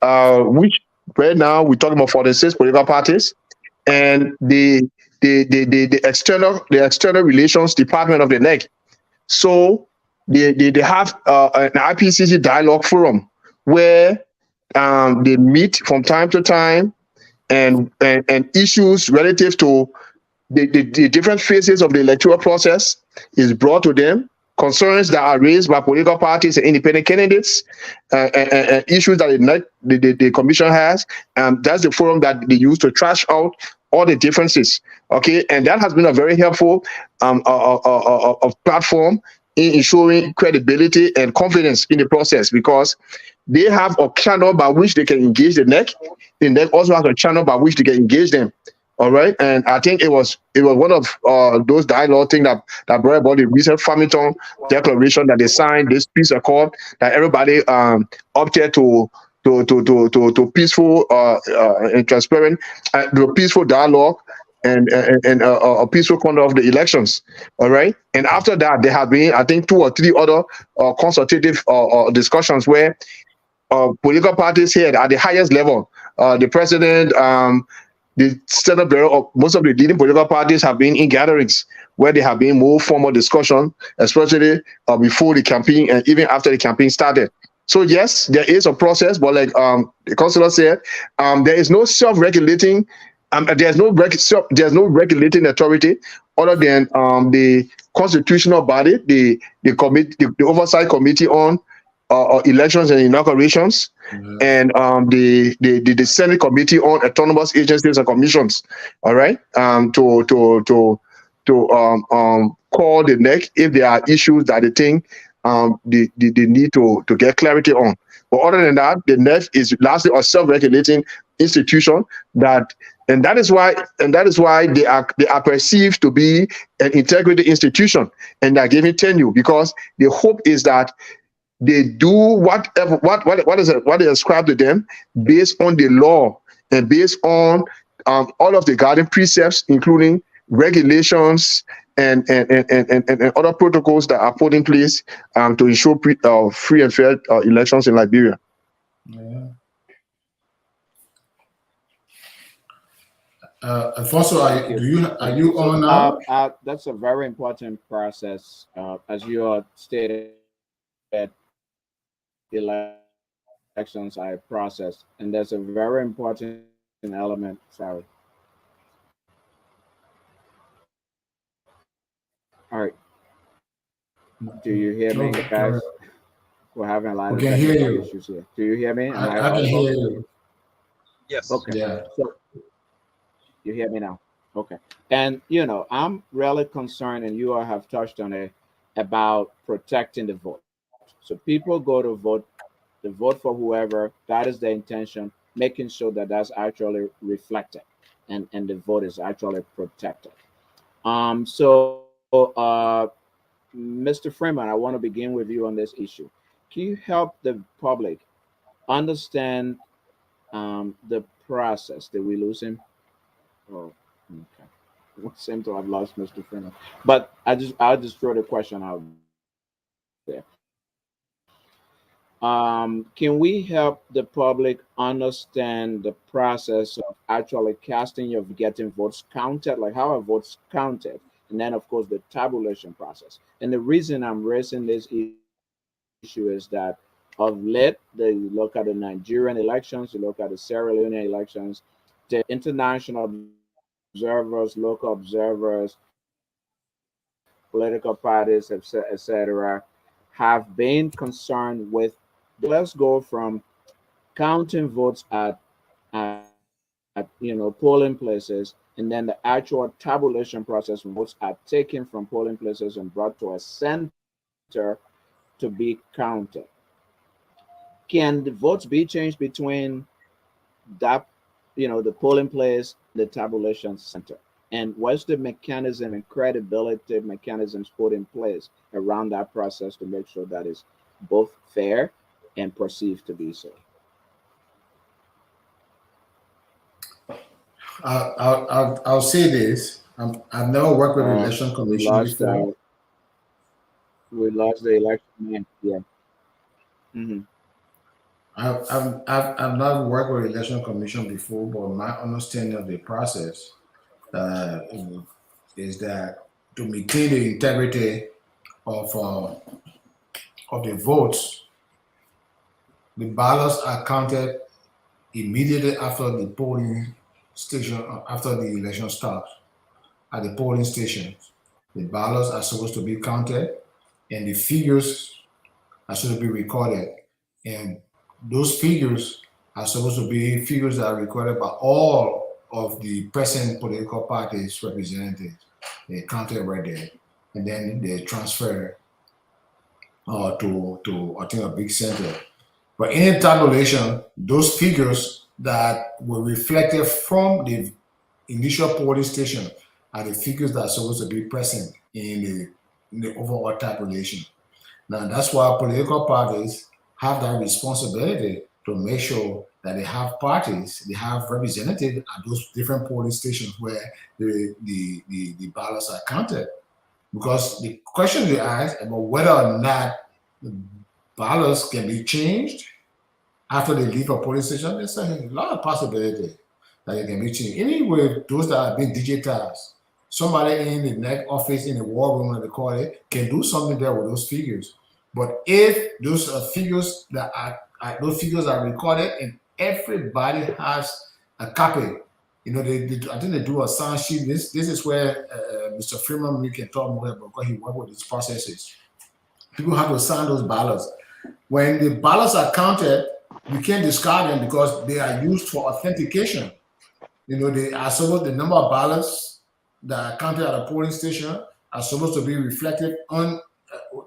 which right now we're talking about 46 political parties, and the external relations department of the NEC. So they have an IPCC dialogue forum where they meet from time to time, and issues relative to the different phases of the electoral process is brought to them, concerns that are raised by political parties and independent candidates, and issues that the commission has. That's the forum that they use to trash out all the differences. Okay, and that has been a very helpful platform in ensuring credibility and confidence in the process, because they have a channel by which they can engage the NEC. The NEC also has a channel by which they can engage them. All right, and I think it was one of those dialogue things that brought about the recent Farmington declaration that they signed, this peace accord that everybody opted to peaceful and transparent, to peaceful dialogue and a peaceful conduct of the elections. All right, and after that there have been, I think, 2 or 3 other consultative discussions where political parties here at the highest level, the president, the Senate Bureau of most of the leading political parties have been in gatherings where there have been more formal discussion, especially before the campaign and even after the campaign started. So yes, there is a process, but like the councillor said, there is no self-regulating. There's no regulating authority other than the constitutional body, the committee, the oversight committee on elections and inaugurations, and the Senate Committee on Autonomous Agencies and Commissions. All right, to call the NEC if there are issues that they think they need to get clarity on. But other than that, the NEC is largely a self-regulating institution and that is why they are perceived to be an integrity institution, and they're given tenure because the hope is that they do what is ascribed to them based on the law and based on all of the guiding precepts, including regulations and other protocols that are put in place to ensure free and fair elections in Liberia. Yeah. Alfonso, are you on now? That's a very important process, as you stated. Elections are a process, and there's a very important element. Sorry. All right. Do you hear me, guys? We're having a lot of technical issues here. Do you hear me? I can hear you. Yes. Okay. Yeah. So you hear me now? Okay. And I'm really concerned, and you all have touched on it, about protecting the vote. So people go to vote, they vote for whoever, that is the intention, making sure that that's actually reflected and the vote is actually protected. Mr. Freeman, I want to begin with you on this issue. Can you help the public understand the process? Did we lose him? Oh, okay. We seem to have lost Mr. Freeman. But I'll just throw the question out there. Can we help the public understand the process of actually casting, of getting votes counted, like how are votes counted, and then of course the tabulation process? And the reason I'm raising this issue is that of late, you look at the Nigerian elections, you look at the Sierra Leone elections, the international observers, local observers, political parties, etc., have been concerned with, let's go from counting votes at polling places, and then the actual tabulation process when votes are taken from polling places and brought to a center to be counted. Can the votes be changed between that, the polling place, the tabulation center? And what's the mechanism and credibility mechanisms put in place around that process to make sure that is both fair and perceived to be so? I'll say this. I've never worked with the election commission before. We lost the election. Yeah. Mm-hmm. I've not worked with the election commission before, but my understanding of the process is that to maintain the integrity of the votes, the ballots are counted immediately after the polling station, after the election starts. At the polling stations, the ballots are supposed to be counted, and the figures are supposed to be recorded. And those figures are supposed to be figures that are recorded by all of the present political parties representatives. They counted right there. And then they transfer to I think a big center. But in tabulation, those figures that were reflected from the initial polling station are the figures that are supposed to be present in the overall tabulation. Now that's why political parties have that responsibility to make sure that they have representatives at those different polling stations where the ballots are counted. Because the question they ask about whether or not the ballots can be changed after they leave a police station, there's a lot of possibility that it can be changed. Anyway, those that have been digitized, somebody in the next office in the war room, they call it, can do something there with those figures. But if those figures those figures are recorded and everybody has a copy, I think they do a sound sheet. This is where Mr. Freeman we can talk more about because he worked with these processes. People have to sign those ballots. When the ballots are counted, you can't discard them because they are used for authentication. They are supposed the number of ballots that are counted at a polling station are supposed to be reflected on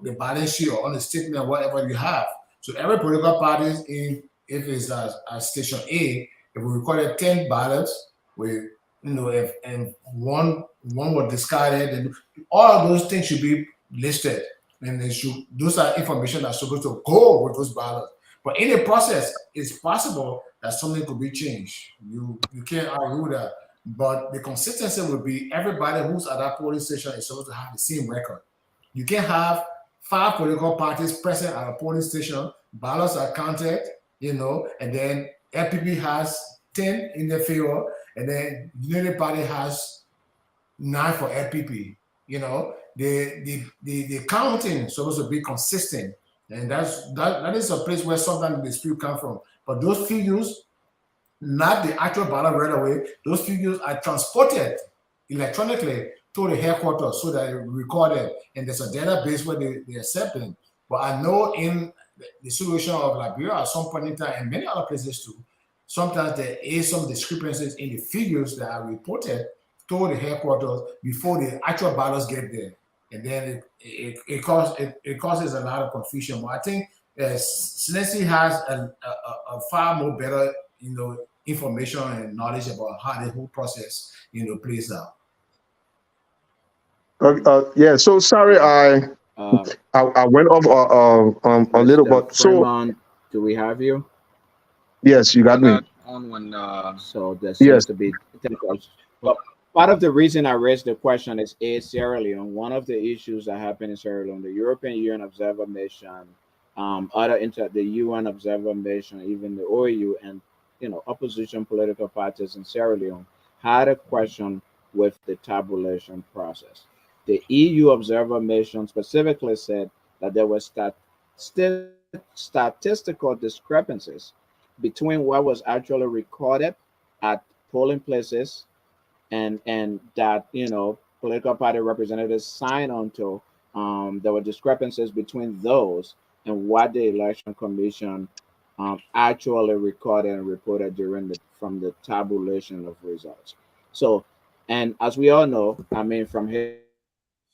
the balance sheet or on the statement or whatever you have. So every political party in if it's at station A, if we recorded 10 ballots, we if and one was discarded, and all of those things should be listed. And those are information that's supposed to go with those ballots. But in the process, it's possible that something could be changed. You can't argue that. But the consistency would be everybody who's at that polling station is supposed to have the same record. You can't have five political parties present at a polling station, ballots are counted, and then LPP has 10 in their favor, and then Unity Party has 9 for LPP. The counting is supposed to be consistent, and that is a place where sometimes the dispute come from. But those figures, not the actual ballot right away, those figures are transported electronically to the headquarters so that it's recorded, and there's a database where they accept them. But I know in the situation of Liberia at some point in time, and many other places too, sometimes there is some discrepancies in the figures that are reported to the headquarters before the actual ballots get there, and then it causes a lot of confusion. But I think Senesi has a far more better information and knowledge about how the whole process plays out. Yeah. So sorry, Uh, I went off a little, Mr. but so Fremont, do we have you? yes, you I got me. got on when So there seems Yes, to be technical. Well, part of the reason I raised the question is Sierra Leone. One of the issues that happened in Sierra Leone, the European Union Observer Mission, the UN Observer Mission, even the OAU, and opposition political parties in Sierra Leone had a question with the tabulation process. The EU Observer Mission specifically said that there were statistical discrepancies between what was actually recorded at polling places and that political party representatives signed onto. There were discrepancies between those and what the election commission actually recorded and reported during the from the tabulation of results. So, and as we all know, I mean, from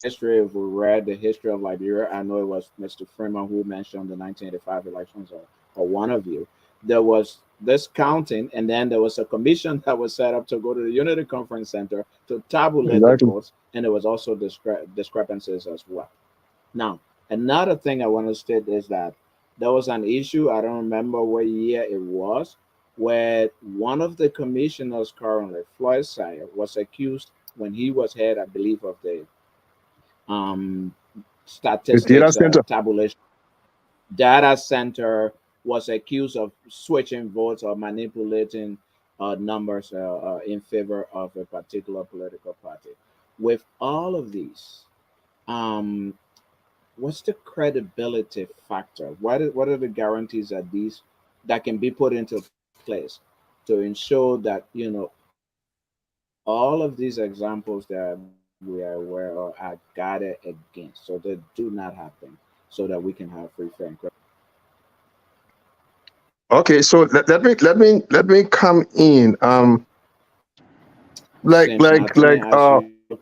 history, if we read the history of Liberia, I know it was Mr. Freeman who mentioned the 1985 elections, or one of you. There was this counting, and then there was a commission that was set up to go to the Unity Conference Center to tabulate the exactly. votes, and there was also discrepancies as well. Now, another thing I want to state is that there was an issue, I don't remember what year it was, where one of the commissioners currently, Floyd Sire, was accused when he was head, I believe, of the um, The data statistics center. tabulation data center, was accused of switching votes or manipulating numbers in favor of a particular political party. With all of these, um, what's the credibility factor? What are the guarantees that these that can be put into place to ensure that all of these examples that are being given we are aware or are guarded against, so that do not happen, so that we can have free, fair, and credit. Okay, so let me come in. Like Since like Nathaniel like asked you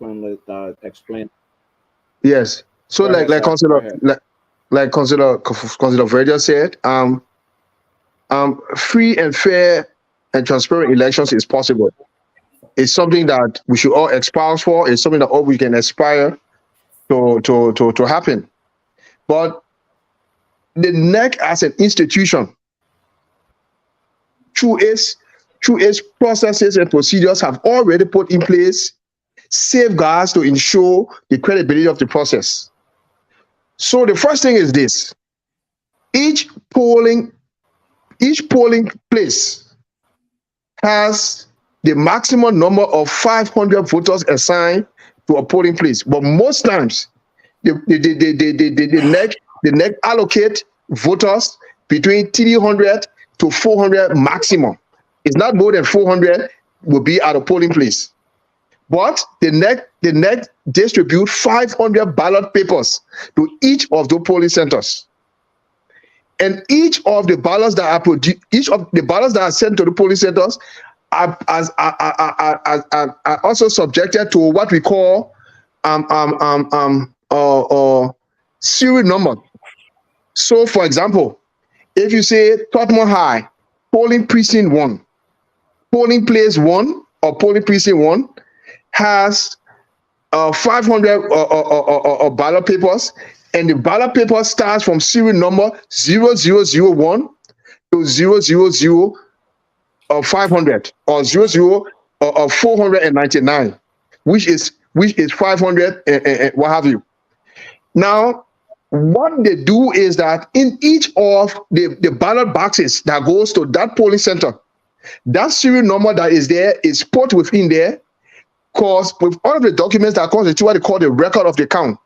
to explain. yes. So Go ahead, like sir. Go consider ahead. consider Verdia said, free and fair and transparent elections is possible. It's something that we should all espouse for. It's something that all we can aspire to happen. But the NEC as an institution, through its through its processes and procedures, have already put in place safeguards to ensure the credibility of the process. So the first thing is this: each polling each polling place has the maximum number of 500 voters assigned to a polling place. But most times, the NEC allocate voters between 300 to 400 maximum. It's not more than 400 will be at a polling place. But the NEC distribute 500 ballot papers to each of the polling centers. And each of the ballots that are sent to the polling centers are also subjected to what we call serial number. So, for example, if you say Tottenham High, polling precinct 1, polling place 1 or polling precinct 1 has 500 ballot papers, and the ballot paper starts from serial number 0001 to 000 500 or 00 499, which is 500 and what have you. Now, what they do is that in each of the ballot boxes that goes to that polling center, that serial number that is there is put within there, because with all of the documents that constitute what they call the record of the count,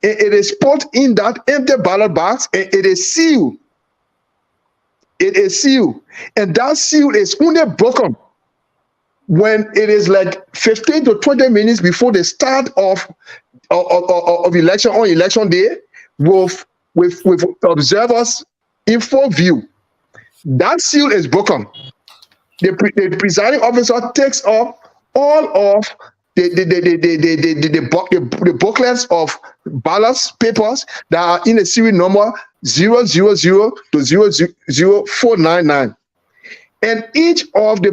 it is put in that empty ballot box, and it is sealed. It is sealed, and that seal is only broken when it is like 15 to 20 minutes before the start of election on election day, with observers in full view. That seal is broken. The presiding officer takes up all of the booklets of ballots papers that are in the serial number 000 to 00499, and each of the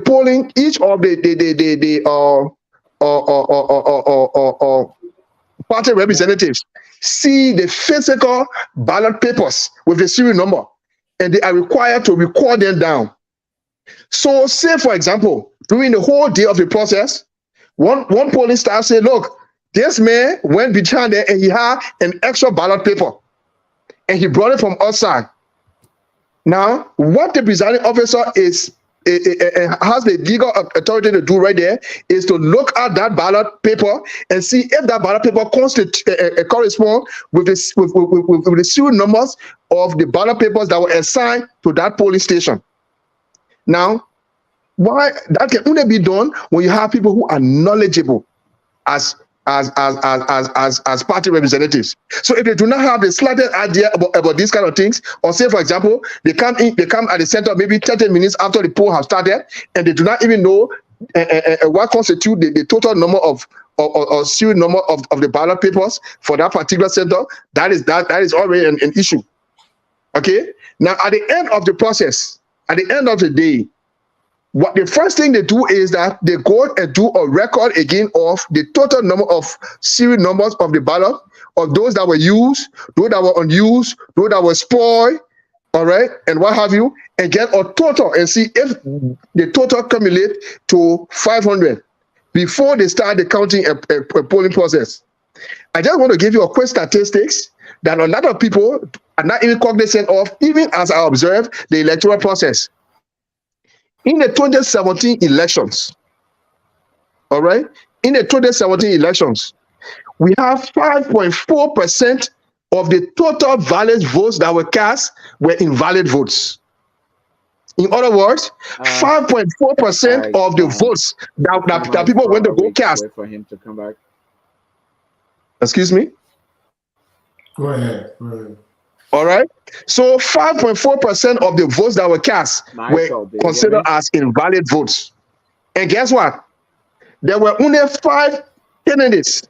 party representatives see the physical ballot papers with the serial number, and they are required to record them down. So, say for example, during the whole day of the process, one polling staff say, look, this man went behind there and he had an extra ballot paper and he brought it from outside. Now, what the presiding officer has the legal authority to do right there is to look at that ballot paper and see if that ballot paper corresponds with the serial numbers of the ballot papers that were assigned to that polling station. Now, why that can only be done when you have people who are knowledgeable as party representatives. So if they do not have the slightest idea about these kind of things, or say for example, they come at the center maybe 30 minutes after the poll has started, and they do not even know what constitutes the total number of or serial number of the ballot papers for that particular center, that is already an issue. Okay. Now, at the end of the process, at the end of the day, what the first thing they do is that they go and do a record again of the total number of serial numbers of the ballot, of those that were used, those that were unused, those that were spoiled, all right, and what have you, and get a total and see if the total accumulate to 500 before they start the counting a polling process. I just want to give you a quick statistics that a lot of people are not even cognizant of, even as I observe the electoral process. In the 2017 elections, all right, in the 2017 elections, we have 5.4% of the total valid votes that were cast were invalid votes. In other words, 5.4% of the votes that people went to go cast. Wait for him to come back. Excuse me? Go ahead. Go ahead. All right. So 5.4% of the votes that were cast Michael, were do you hear considered me? as invalid votes. And guess what? There were only 5 candidates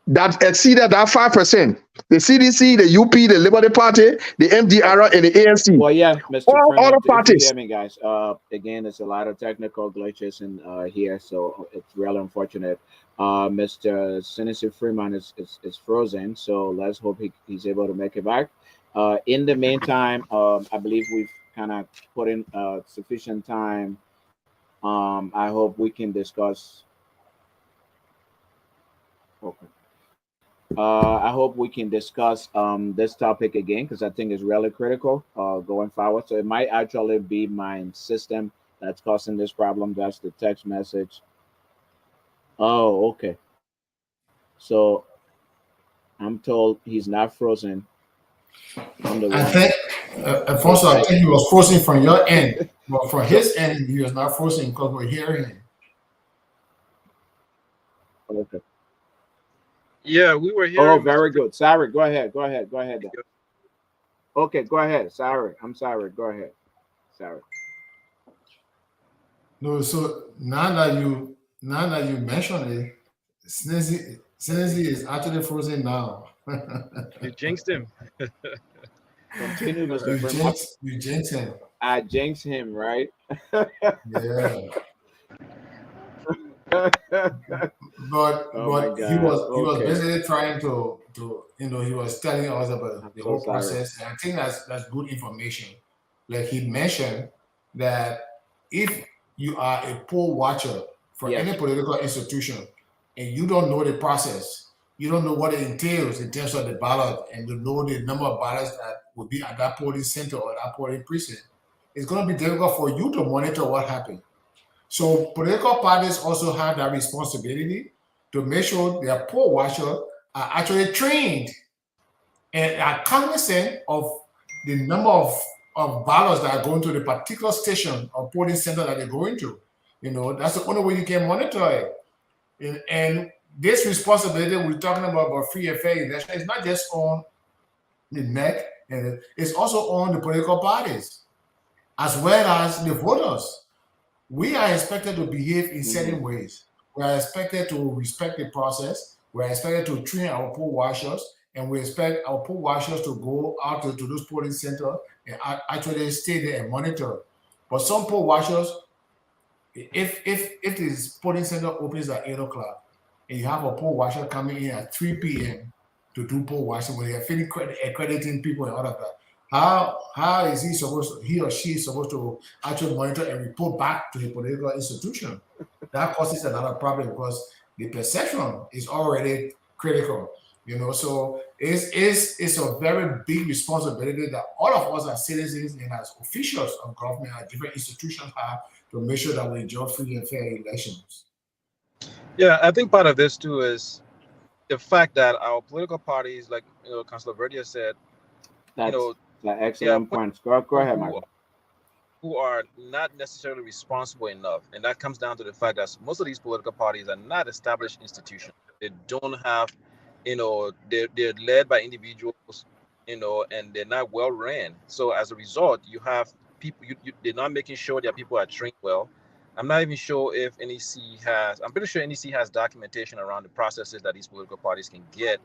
that exceeded that 5%. The CDC, the UP, the Liberty Party, the MDR, and the ANC. Well, yeah, Mr. All Freeman, other if you hear parties. me, guys, again, there's a lot of technical glitches in here, so it's really unfortunate. Mr. Senator Freeman is frozen, so let's hope he's able to make it back. In the meantime, I believe we've kind of put in sufficient time. I hope we can discuss. Okay. I hope we can discuss this topic again because I think it's really critical going forward. So it might actually be my system that's causing this problem. That's the text message. Oh, okay. So I'm told he's not frozen. I'm the I one. think, Alfonso, I Okay. think he was forcing from your end, but from his end, he was not forcing because we're hearing him. Okay. Yeah, we were Oh, hearing Mr. very Freeman. good. Sorry. Go ahead. Go ahead. Go ahead. Then. Okay. Go ahead. Sorry. I'm sorry. Go ahead. Sorry. No, so now that you mention it, Senesi is actually frozen now. You jinxed him. Continue, Mr. Freeman. You jinx him. I jinx him, right? Yeah. Oh my But he God. was Okay. basically trying to he was telling us about I'm the so whole sorry. process, and I think that's good information. Like he mentioned that if you are a poll watcher for Yes. any political institution and you don't know the process, you don't know what it entails in terms of the ballot and to know the number of ballots that will be at that polling center or that polling precinct, it's going to be difficult for you to monitor what happened. So political parties also have that responsibility to make sure their poll watchers are actually trained and are cognizant of the number of ballots that are going to the particular station or polling center that they're going to. That's the only way you can monitor it. And this responsibility we're talking about free and fair election is not just on the NEC, and it's also on the political parties as well as the voters. We are expected to behave in certain ways. We are expected to respect the process. We are expected to train our poll watchers, and we expect our poll watchers to go out to those polling centers and actually stay there and monitor. But some poll watchers, if this polling center opens at 8 o'clock, and you have a poll watcher coming in at 3 p.m. to do poll watching, when they're feeling accrediting people and all of that, how is he or she is supposed to actually monitor and report back to the political institution? That causes another problem because the perception is already critical. So it's a very big responsibility that all of us as citizens and as officials of government at different institutions have to make sure that we enjoy free and fair elections. Yeah, I think part of this too is the fact that our political parties, like Councilor Verdia said, That's an they are excellent putting point. Go people ahead, Michael. who are not necessarily responsible enough, and that comes down to the fact that most of these political parties are not established institutions. They don't have, they're led by individuals, and they're not well ran. So as a result, you have people. They're not making sure that people are trained well. I'm not even sure if NEC has. I'm pretty sure NEC has documentation around the processes that these political parties can get,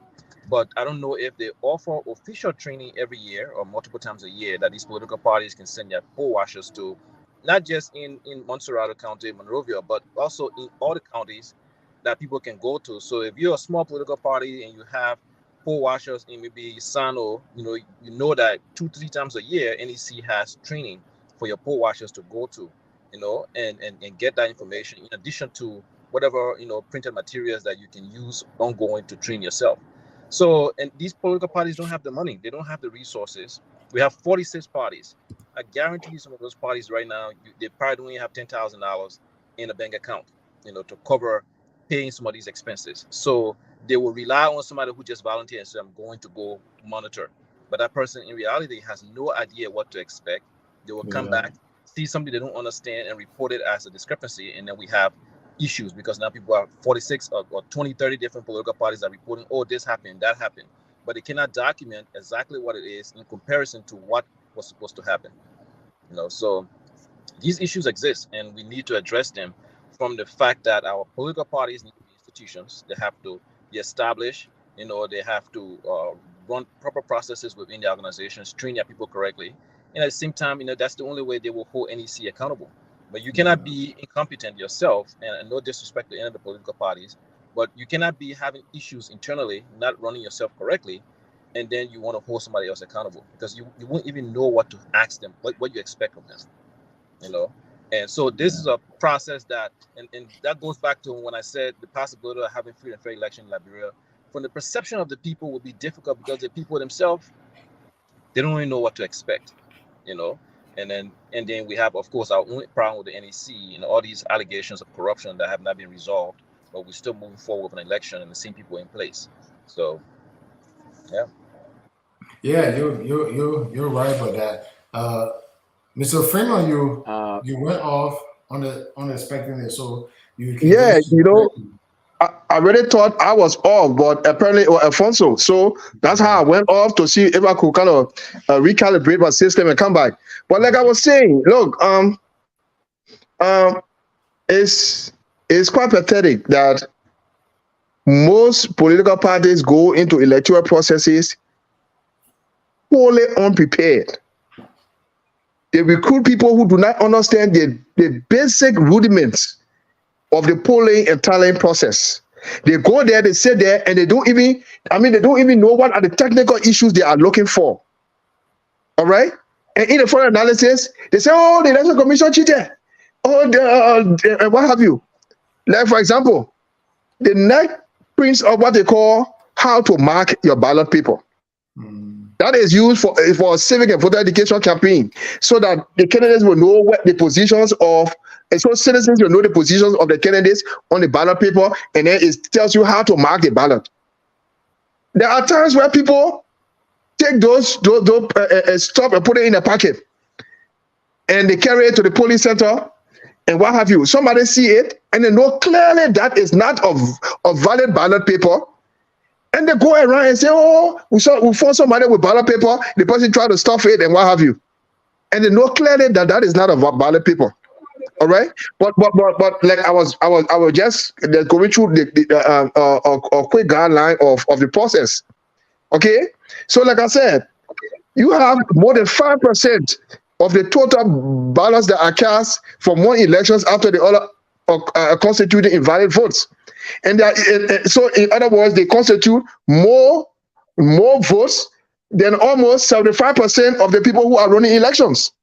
but I don't know if they offer official training every year or multiple times a year that these political parties can send their poll watchers to, not just in Montserrat County, Monrovia, but also in all the counties that people can go to. So if you're a small political party and you have poll watchers in maybe Sano, you know that 2-3 times a year NEC has training for your poll watchers to go to, and get that information in addition to whatever printed materials that you can use ongoing to train yourself. So, and these political parties don't have the money, they don't have the resources. We have 46 parties. I guarantee you some of those parties right now, they probably only have $10,000 in a bank account, to cover paying some of these expenses. So they will rely on somebody who just volunteers and says, I'm going to go monitor. But that person in reality has no idea what to expect. They will come back, see something they don't understand and report it as a discrepancy. And then we have issues, because now people are 46 or 20, 30 different political parties are reporting, oh, this happened, that happened, but they cannot document exactly what it is in comparison to what was supposed to happen. So these issues exist, and we need to address them from the fact that our political parties need to be institutions. They have to be established. They have to run proper processes within the organizations, train their people correctly. And at the same time, that's the only way they will hold NEC accountable. But you cannot be incompetent yourself, and no disrespect to any of the political parties, but you cannot be having issues internally, not running yourself correctly, and then you want to hold somebody else accountable, because you won't even know what to ask them, what you expect of them. And so this is a process that, and that goes back to when I said the possibility of having free and fair election in Liberia, from the perception of the people, will be difficult, because the people themselves, they don't really know what to expect, and then we have, of course, our own problem with the NEC and all these allegations of corruption that have not been resolved, but we're still moving forward with an election and the same people in place. So Yeah, you're right about that. Mr. Freeman, you went off unexpectedly, so you can Yeah, just I really thought I was off, but apparently it was Alfonso. So that's how I went off, to see if I could kind of recalibrate my system and come back. But like I was saying, look, it's quite pathetic that most political parties go into electoral processes wholly unprepared. They recruit people who do not understand the basic rudiments of the polling and tallying process. They go there, they sit there, and they don't even know what are the technical issues they are looking for. All right? And in the final analysis, they say, oh, the election commission cheated. Oh, what have you? Like, for example, the next prints of what they call how to mark your ballot paper. That is used for a civic and voter education campaign, so that the candidates will know what the positions of, and so citizens will know the positions of the candidates on the ballot paper, and then it tells you how to mark the ballot. There are times where people take those stuff and put it in a packet, and they carry it to the polling center, and what have you. Somebody see it, and they know clearly that is not a valid ballot paper. And they go around and say, oh, we found somebody with ballot paper, the person tried to stuff it and what have you. And they know clearly that that is not a ballot paper. All right? But like I was just going through a quick guideline of the process. Okay? So like I said, you have more than 5% of the total ballots that are cast from one elections after the other are constituting invalid votes. And so, in other words, they constitute more votes than almost 75% of the people who are running elections.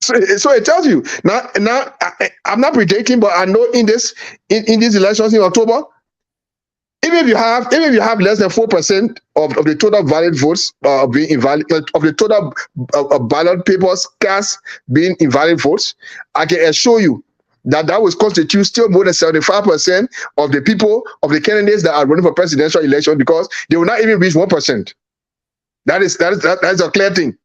So it tells you now. I'm not predicting, but I know in these elections in October, even if you have less than 4% of the total valid votes being invalid, of the total ballot papers cast being invalid votes, I can assure you that will constitute still more than 75% of the people, of the candidates that are running for presidential election, because they will not even reach 1%. That is a clear thing.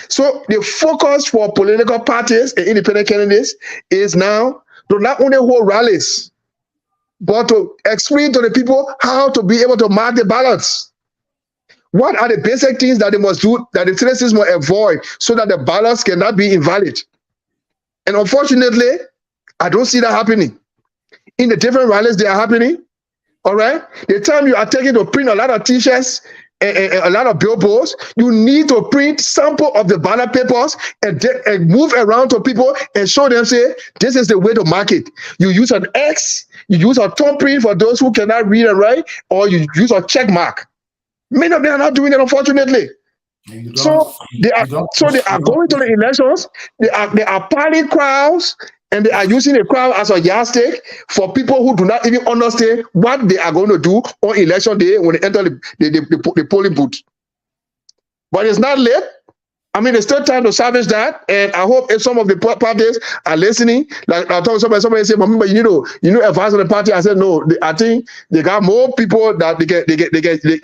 So the focus for political parties and independent candidates is now to not only hold rallies, but to explain to the people how to be able to mark the ballots. What are the basic things that they must do, that the citizens must avoid, so that the ballots cannot be invalid? And unfortunately, I don't see that happening. In the different rallies, they are happening. All right? The time you are taking to print a lot of t-shirts and a lot of billboards, you need to print sample of the ballot papers and move around to people and show them, say, this is the way to mark it. You use an X, you use a thumbprint for those who cannot read and write, or you use a check mark. Many of them are not doing it, unfortunately. So they are going to the elections, they are piling crowds, and they are using a crowd as a yardstick for people who do not even understand what they are going to do on election day when they enter the polling booth. But it's not late. I mean, there's still time to salvage that, and I hope if some of the parties are listening, like I told somebody said, "Remember, you know, advise on the party." I said, "No, I think they got more people that they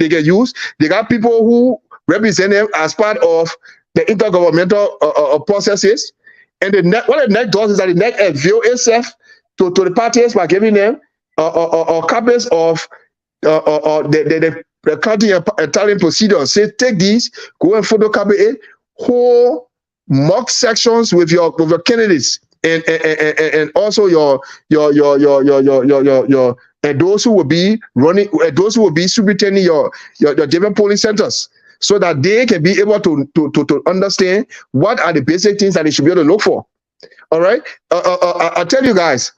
get used. They got people who represent them as part of the intergovernmental processes." And what the NEC does is that the NEC avail itself to the parties by giving them copies of the counting and tallying procedure. Say, take these, go and photocopy it, whole mock sections with your candidates and also your and those who will be running, those who will be superintending your different polling centers, so that they can be able to understand what are the basic things that they should be able to look for. All right, I'll tell you guys,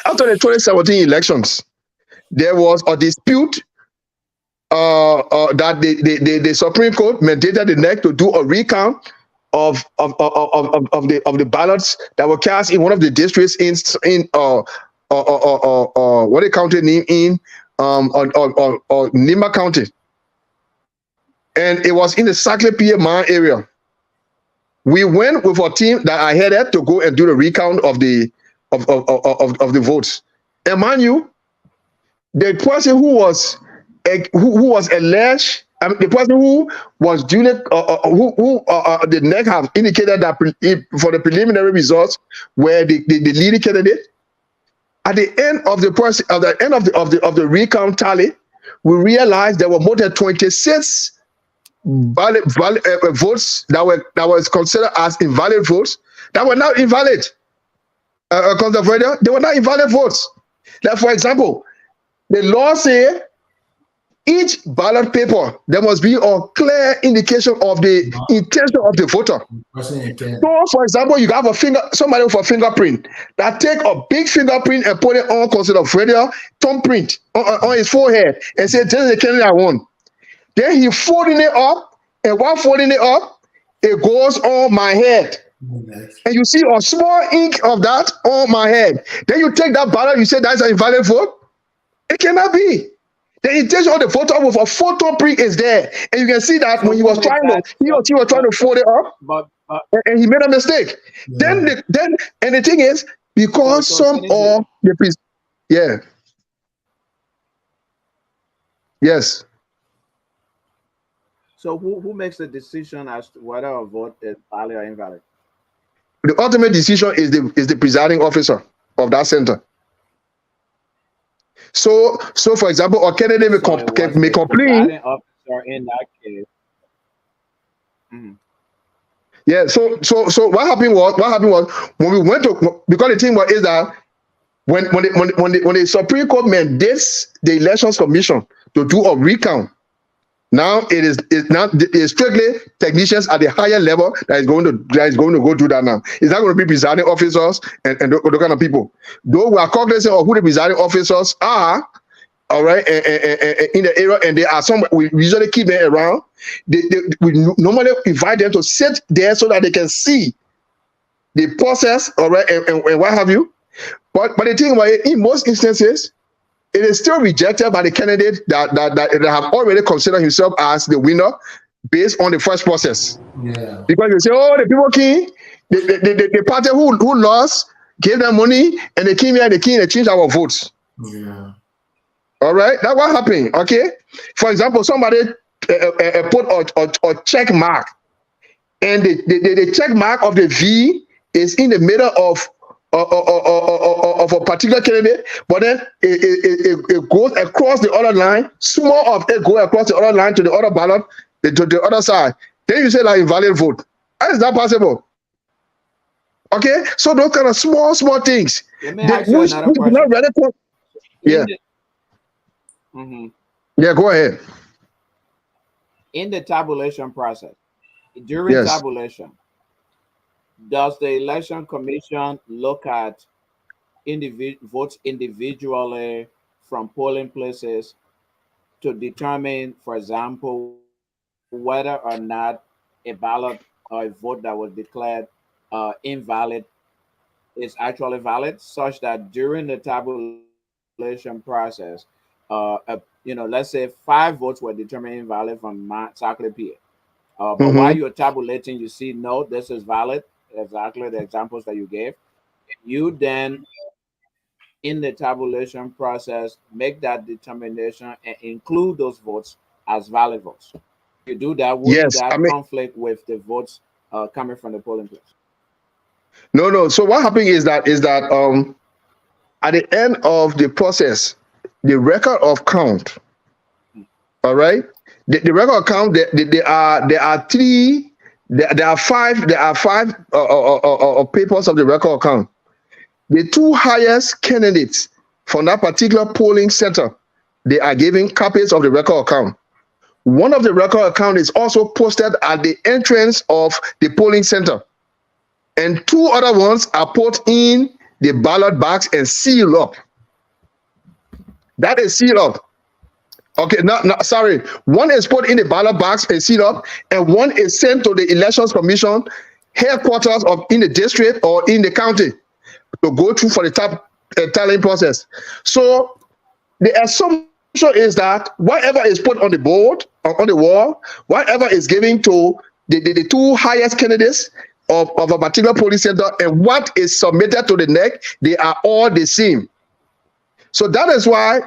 after the 2017 elections, there was a dispute that the Supreme Court mandated the NEC to do a recount of the ballots that were cast in one of the districts in what they counted in Nima County, and it was in the Saclay Piedmont area. We went with a team that I headed to go and do the recount of the votes. And mind you, the person who was alleged, I mean, the person who was duly the NEC have indicated that for the preliminary results were the leading candidate. At the end of the recount tally, we realized there were more than 26 votes that was considered as invalid votes that were not invalid. They were not invalid votes. Like, for example, the law says each ballot paper there must be a clear indication of the intention of the voter. So, for example, you have somebody with a fingerprint that take a big fingerprint and put it on consider radio thumbprint on his forehead and say, "This is the candidate I want." Then he folding it up, and while folding it up, it goes on my head. And you see a small ink of that on my head. Then you take that ballot, you say that's an invalid vote. It cannot be. The intention of the voter with a photo print is there, and you can see that so when he was trying to, he or she was trying to fold it up, and he made a mistake. Yeah. Then the thing is, because some of the yes. So who makes the decision as to whether a vote is valid or invalid? The ultimate decision is the presiding officer of that center. So for example, a candidate may complain. Officer in that case. Mm-hmm. Yeah. So what happened was when we went to, because the thing is that when the Supreme Court mandates the Elections Commission to do a recount, now it is strictly technicians at the higher level that is going to go do that now. It's not going to be presiding officers and those kind of people. Though we are cognizant of who the presiding officers are, all right, in the area, and there are some we usually keep them around. We normally invite them to sit there so that they can see the process, all right, and what have you. But the thing about it, in most instances, it is still rejected by the candidate that have already considered himself as the winner based on the first process. Yeah. Because you say, oh, the people came, the party who lost gave them money, and they came here and they changed our votes. Yeah. All right, that's what happened. Okay. For example, somebody put a check mark, and the check mark of the V is in the middle of a particular candidate, but then it goes across the other line. Small of it go across the other line to the other ballot, to the other side. Then you say like invalid vote. How is that possible? Okay, so those kind of small things. Yeah, go ahead. In the tabulation process, during tabulation, does the Election Commission look at votes individually from polling places to determine, for example, whether or not a ballot or a vote that was declared invalid is actually valid, such that during the tabulation process, let's say 5 votes were determined invalid from Saclay PA. But while you're tabulating, you see, no, this is valid. Exactly the examples that you gave. You then, in the tabulation process, make that determination and include those votes as valid votes. You do that, wouldn't conflict with the votes coming from the polling place? No. So what happened is that at the end of the process, the record of count, all right, the record of count, there are five papers of the record of count. The two highest candidates from that particular polling center, they are giving copies of the record account. One of the record account is also posted at the entrance of the polling center. And two other ones are put in the ballot box and sealed up. That is sealed up. Okay, sorry. One is put in the ballot box and sealed up, and one is sent to the Elections Commission headquarters in the district or in the county to go through for the tallying process. So the assumption is that whatever is put on the board or on the wall, whatever is given to the two highest candidates of a particular polling center and what is submitted to the NEC, they are all the same. So that is why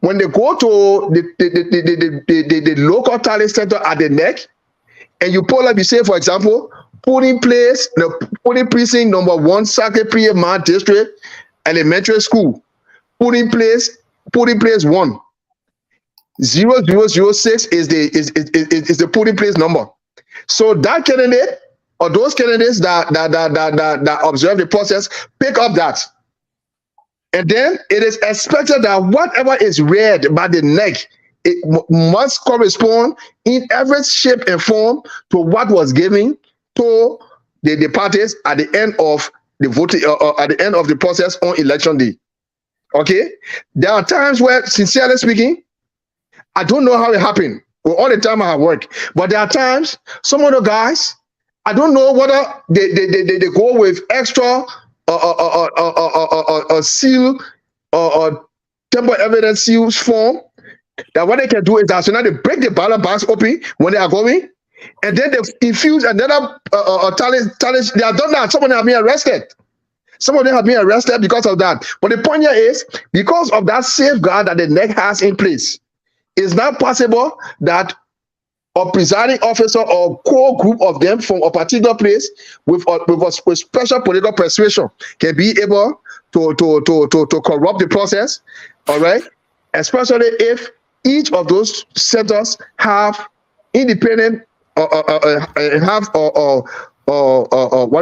when they go to the local tally center at the NEC, and you pull up, you say, for example, polling precinct number 1, Sake Priya District Elementary School, polling place 1, 0006 is the polling place number. So that candidate or those candidates that observe the process pick up that. And then it is expected that whatever is read by the NEC, it must correspond in every shape and form to what was given to the parties at the end of the voting, at the end of the process on election day. Okay, there are times where, sincerely speaking, I don't know how it happened. Well, all the time I have work, but there are times some of the guys, I don't know whether they go with extra seal or temporary evidence seals form. That what they can do is that so now they break the ballot box open when they are going, and then they infuse another tally. They have done that. Some of them have been arrested. Some of them have been arrested because of that. But the point here is, because of that safeguard that the NEC has in place, it's not possible that a presiding officer or core group of them from a particular place with special political persuasion can be able to corrupt the process, all right? Especially if each of those centers have independent what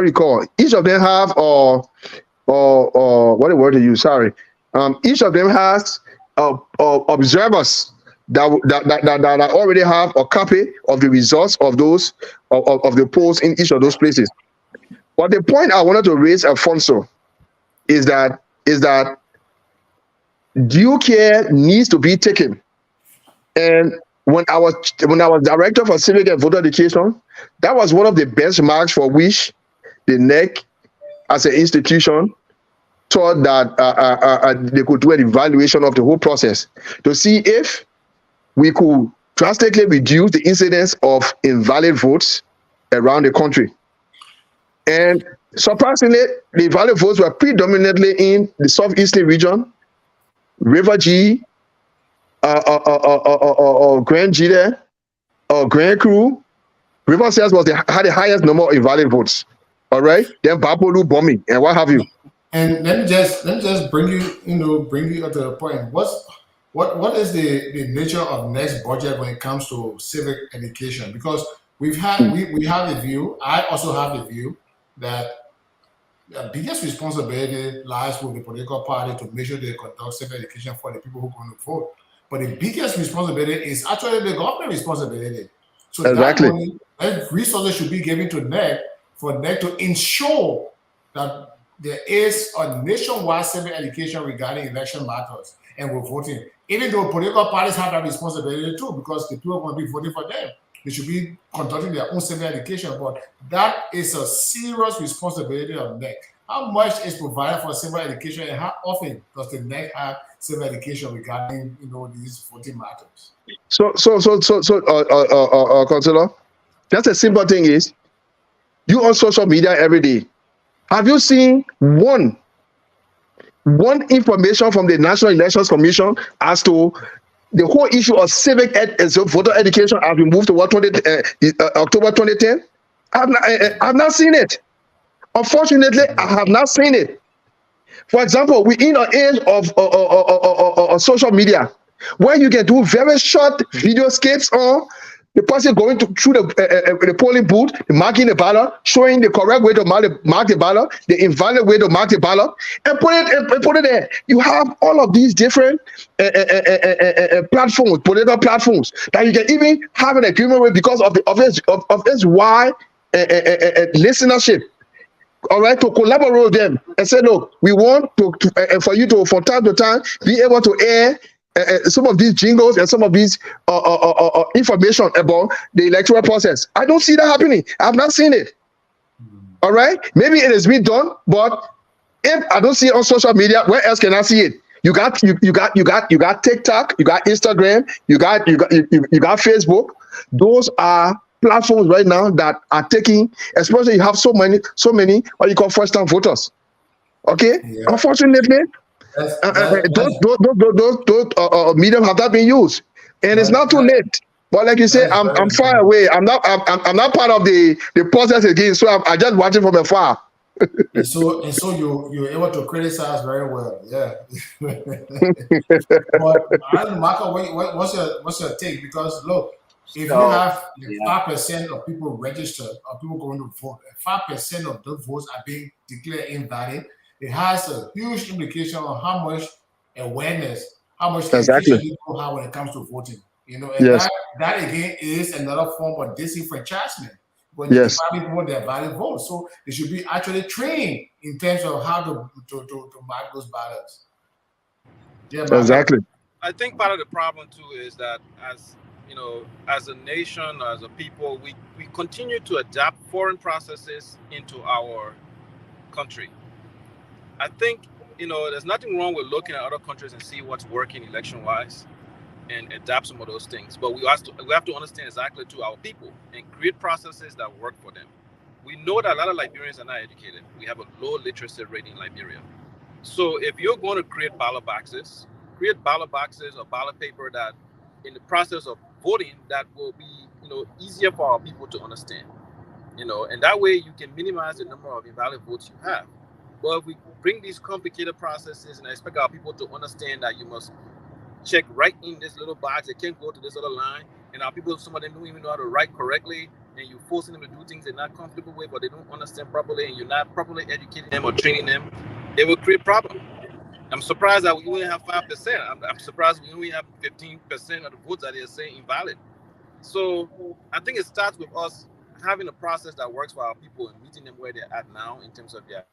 do you call it? Each of them have what the word to use? Sorry, each of them has observers that already have a copy of the results of those of the polls in each of those places. But the point I wanted to raise, Alfonso, is that due care needs to be taken. And when I was director for civic and voter education, that was one of the benchmarks for which the NEC as an institution thought that they could do an evaluation of the whole process to see if we could drastically reduce the incidence of invalid votes around the country. And surprisingly, the invalid votes were predominantly in the southeastern region, River G, Grand G there, Grand Crew. River Sales had the highest number of invalid votes. All right, then Bapolu bombing and what have you. And let me just bring you up to the point. What is the nature of next budget when it comes to civic education? Because we have a view. I also have a view that the biggest responsibility lies with the political party to make sure they conduct civic education for the people who are going to vote. But the biggest responsibility is actually the government responsibility. So exactly, that resources should be given to NEC for NEC to ensure that there is a nationwide civic education regarding election matters and we're voting. Even though political parties have that responsibility too, because the people are going to be voting for them. They should be conducting their own civic education, but that is a serious responsibility of NEC. How much is provided for civil education, and how often does the NEC have civil education regarding these voting matters? So, Councillor, just a simple thing is, you on social media every day. Have you seen one information from the National Elections Commission as to the whole issue of civic voter education as we move to October 2010? I've not seen it. Unfortunately, I have not seen it. For example, we're in an age of social media where you can do very short video skits on the person going through the polling booth, marking the ballot, showing the correct way to mark the ballot, the invalid way to mark the ballot, and put it there. You have all of these different platforms, political platforms that you can even have an agreement with because of its wide listenership. All right, to collaborate with them and say, look, we want for you to, from time to time, be able to air some of these jingles and some of these information about the electoral process. I don't see that happening. I've not seen it. All right, maybe it has been done, but if I don't see it on social media, where else can I see it? You got TikTok, you got Instagram, you got Facebook. Those are platforms right now that are taking, especially you have so many what you call first-time voters. Okay, Yeah. unfortunately, those medium have not been used, and it's not too late. But like you say, I'm far away. I'm not part of the process again. So I'm just watching from afar. And so you're able to criticize very well, yeah. But I don't know, Marco, what's your take? Because look, if you have 5% of people registered or people going to vote, 5% of those votes are being declared invalid, it has a huge implication on how much awareness, how much education people have when it comes to voting. You know, and that again is another form of disenfranchisement. When you people want their valid vote, so they should be actually trained in terms of how to mark those ballots. Yeah, exactly. I think part of the problem too is that as as a nation, as a people, we continue to adapt foreign processes into our country. I think there's nothing wrong with looking at other countries and see what's working election wise and adapt some of those things. But we have to understand exactly to our people and create processes that work for them. We know that a lot of Liberians are not educated. We have a low literacy rate in Liberia. So if you're going to create ballot boxes or ballot paper that in the process of voting that will be easier for our people to understand. And that way you can minimize the number of invalid votes you have. But if we bring these complicated processes and expect our people to understand that you must check right in this little box, they can't go to this other line, and our people, some of them don't even know how to write correctly, and you're forcing them to do things they're not comfortable with or they don't understand properly, and you're not properly educating them or training them, it will create problems. I'm surprised that we only have 5%. I'm surprised we only have 15% of the votes that they're saying invalid. So I think it starts with us having a process that works for our people and meeting them where they're at now in terms of their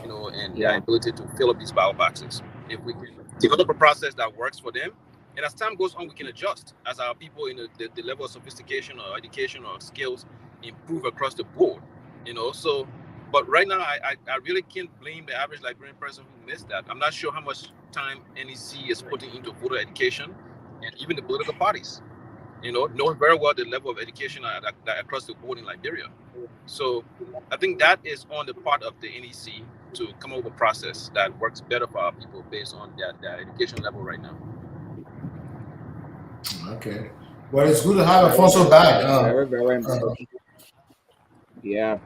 and their ability to fill up these ballot boxes. If we can develop a process that works for them, and as time goes on, we can adjust as our people in the level of sophistication or education or skills improve across the board. So, but right now, I really can't blame the average Liberian person who missed that. I'm not sure how much time NEC is putting into voter education and even the political parties. Knowing very well the level of education across the board in Liberia. So I think that is on the part of the NEC to come up with a process that works better for our people based on their education level right now. Okay. Well, it's good to have Alfonso back. Very important. Yeah.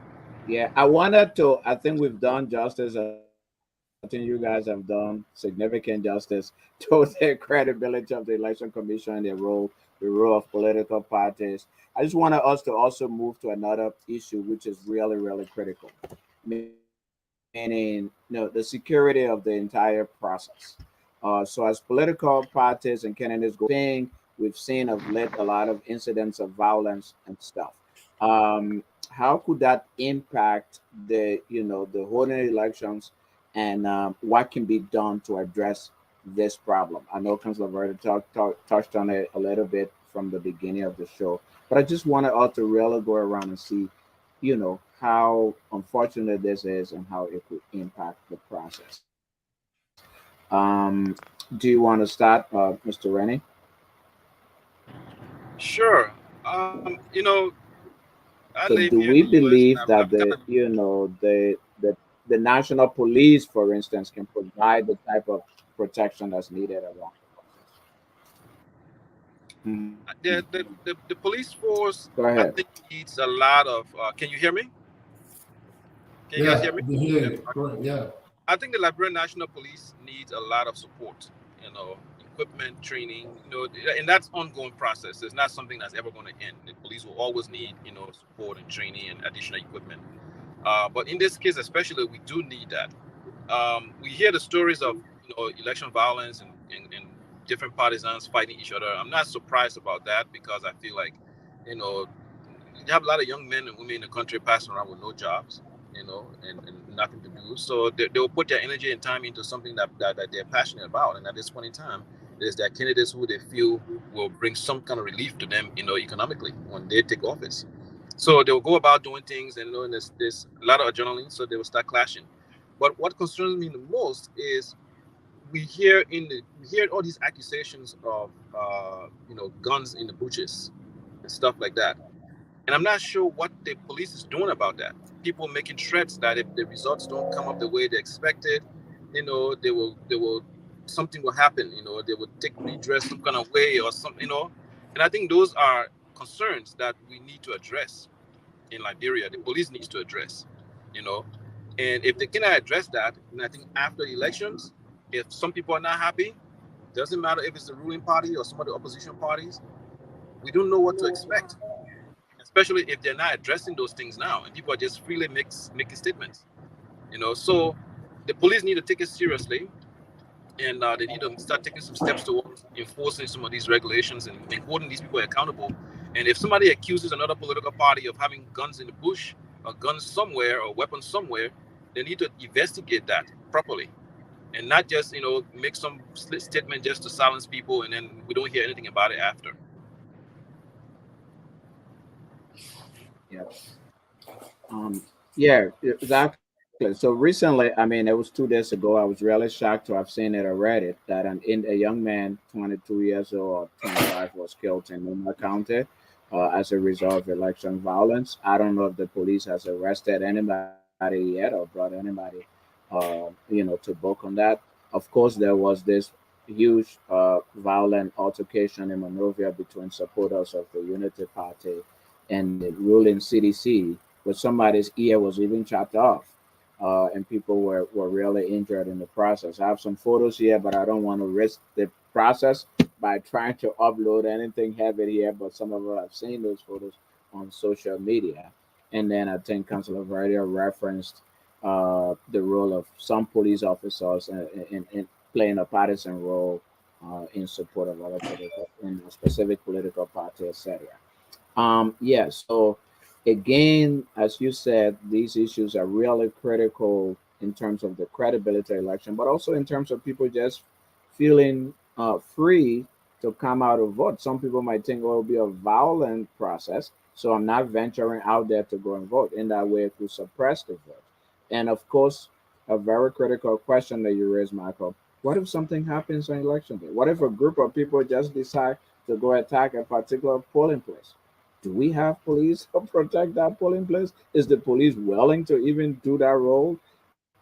I think we've done justice. I think you guys have done significant justice to the credibility of the Election Commission, the role of political parties. I just wanted us to also move to another issue, which is really, really critical, meaning the security of the entire process. So as political parties and candidates go, we've seen of late a lot of incidents of violence and stuff. How could that impact the holding elections, and what can be done to address this problem? I know Councilor Verda touched on it a little bit from the beginning of the show, but I just wanted us to really go around and see, how unfortunate this is and how it could impact the process. Do you want to start, Mr. Rennie? Sure. So do we believe that the national police, for instance, can provide the type of protection that's needed around the process? The police force, Go ahead. I think, needs a lot of. Can you hear me? Can you guys hear me? Yeah. Yeah. I think the Liberian National Police needs a lot of support, equipment, training, and that's ongoing process. It's not something that's ever going to end. The police will always need, support and training and additional equipment. But in this case, especially, we do need that. We hear the stories of, election violence and different partisans fighting each other. I'm not surprised about that because I feel like, you have a lot of young men and women in the country passing around with no jobs, and nothing to do. So they will put their energy and time into something that they're passionate about. And at this point in time, there's their candidates who they feel will bring some kind of relief to them, economically when they take office. So they'll go about doing things, and, and there's a lot of adrenaline, so they will start clashing. But what concerns me the most is we hear all these accusations of guns in the bushes and stuff like that. And I'm not sure what the police is doing about that. People making threats that if the results don't come up the way they expected, they will something will happen. They will take redress some kind of way or something. And I think those are concerns that we need to address in Liberia. The police needs to address. You know, and if they cannot address that, then I think after the elections, if some people are not happy, doesn't matter if it's the ruling party or some of the opposition parties, we don't know what to expect, especially if they're not addressing those things now and people are just freely making statements. So the police need to take it seriously, and they need to start taking some steps towards enforcing some of these regulations and holding these people accountable. And if somebody accuses another political party of having guns in the bush or guns somewhere or weapons somewhere, they need to investigate that properly and not just make some statement just to silence people and then we don't hear anything about it after. Yeah. Yeah, exactly. So recently, I mean, it was 2 days ago. I was really shocked to have seen it already that a young man, 22 years old or 25, was killed in Numa County as a result of election violence. I don't know if the police has arrested anybody yet or brought anybody, to book on that. Of course, there was this huge violent altercation in Monrovia between supporters of the Unity Party and the ruling CDC, where somebody's ear was even chopped off, and people were really injured in the process. I have some photos here, but I don't want to risk the process by trying to upload anything heavy here. But some of us have seen those photos on social media. And then I think Councilor Vardia referenced the role of some police officers in playing a partisan role in support of other political, in a specific political party, etc. Yeah, so again, as you said, these issues are really critical in terms of the credibility of election, but also in terms of people just feeling free to come out and vote. Some people might think, well, it'll be a violent process, so I'm not venturing out there to go and vote. In that way, it will suppress the vote. And of course, a very critical question that you raised, Michael, what if something happens on election day? What if a group of people just decide to go attack a particular polling place? Do we have police to protect that polling place? Is the police willing to even do that role?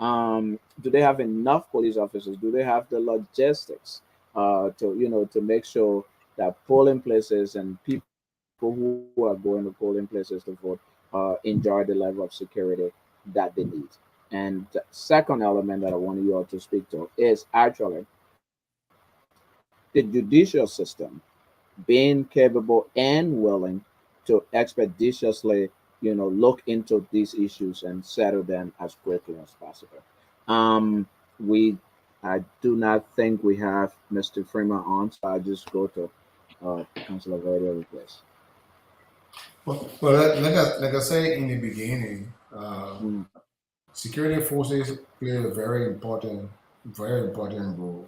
Do they have enough police officers? Do they have the logistics to make sure that polling places and people who are going to polling places to vote enjoy the level of security that they need? And the second element that I want you all to speak to is actually the judicial system being capable and willing to expeditiously, look into these issues and settle them as quickly as possible. We, I do not think we have Mr. Freeman on, so I'll just go to Councilor Verde with this. Well, like I said in the beginning, Mm. security forces play a very important role.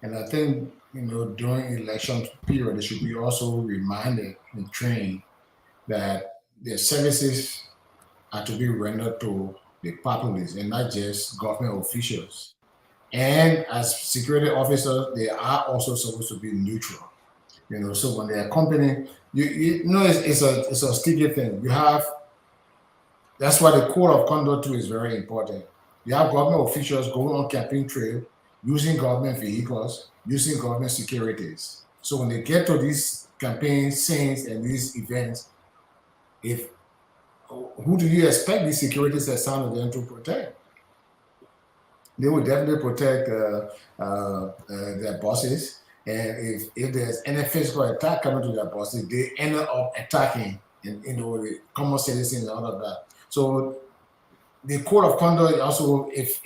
And I think, during election period, they should be also reminded and trained that their services are to be rendered to the populace and not just government officials. And as security officers, they are also supposed to be neutral. So when they accompany, it's a sticky thing. That's why the code of conduct too is very important. You have government officials going on campaign trail, using government vehicles, using government securities. So when they get to these campaign scenes and these events, if who do you expect these securities assigned to them to protect? They will definitely protect their bosses. And if there's any physical attack coming to their bosses, they end up attacking and the common citizens and all of that. So the code of conduct also, if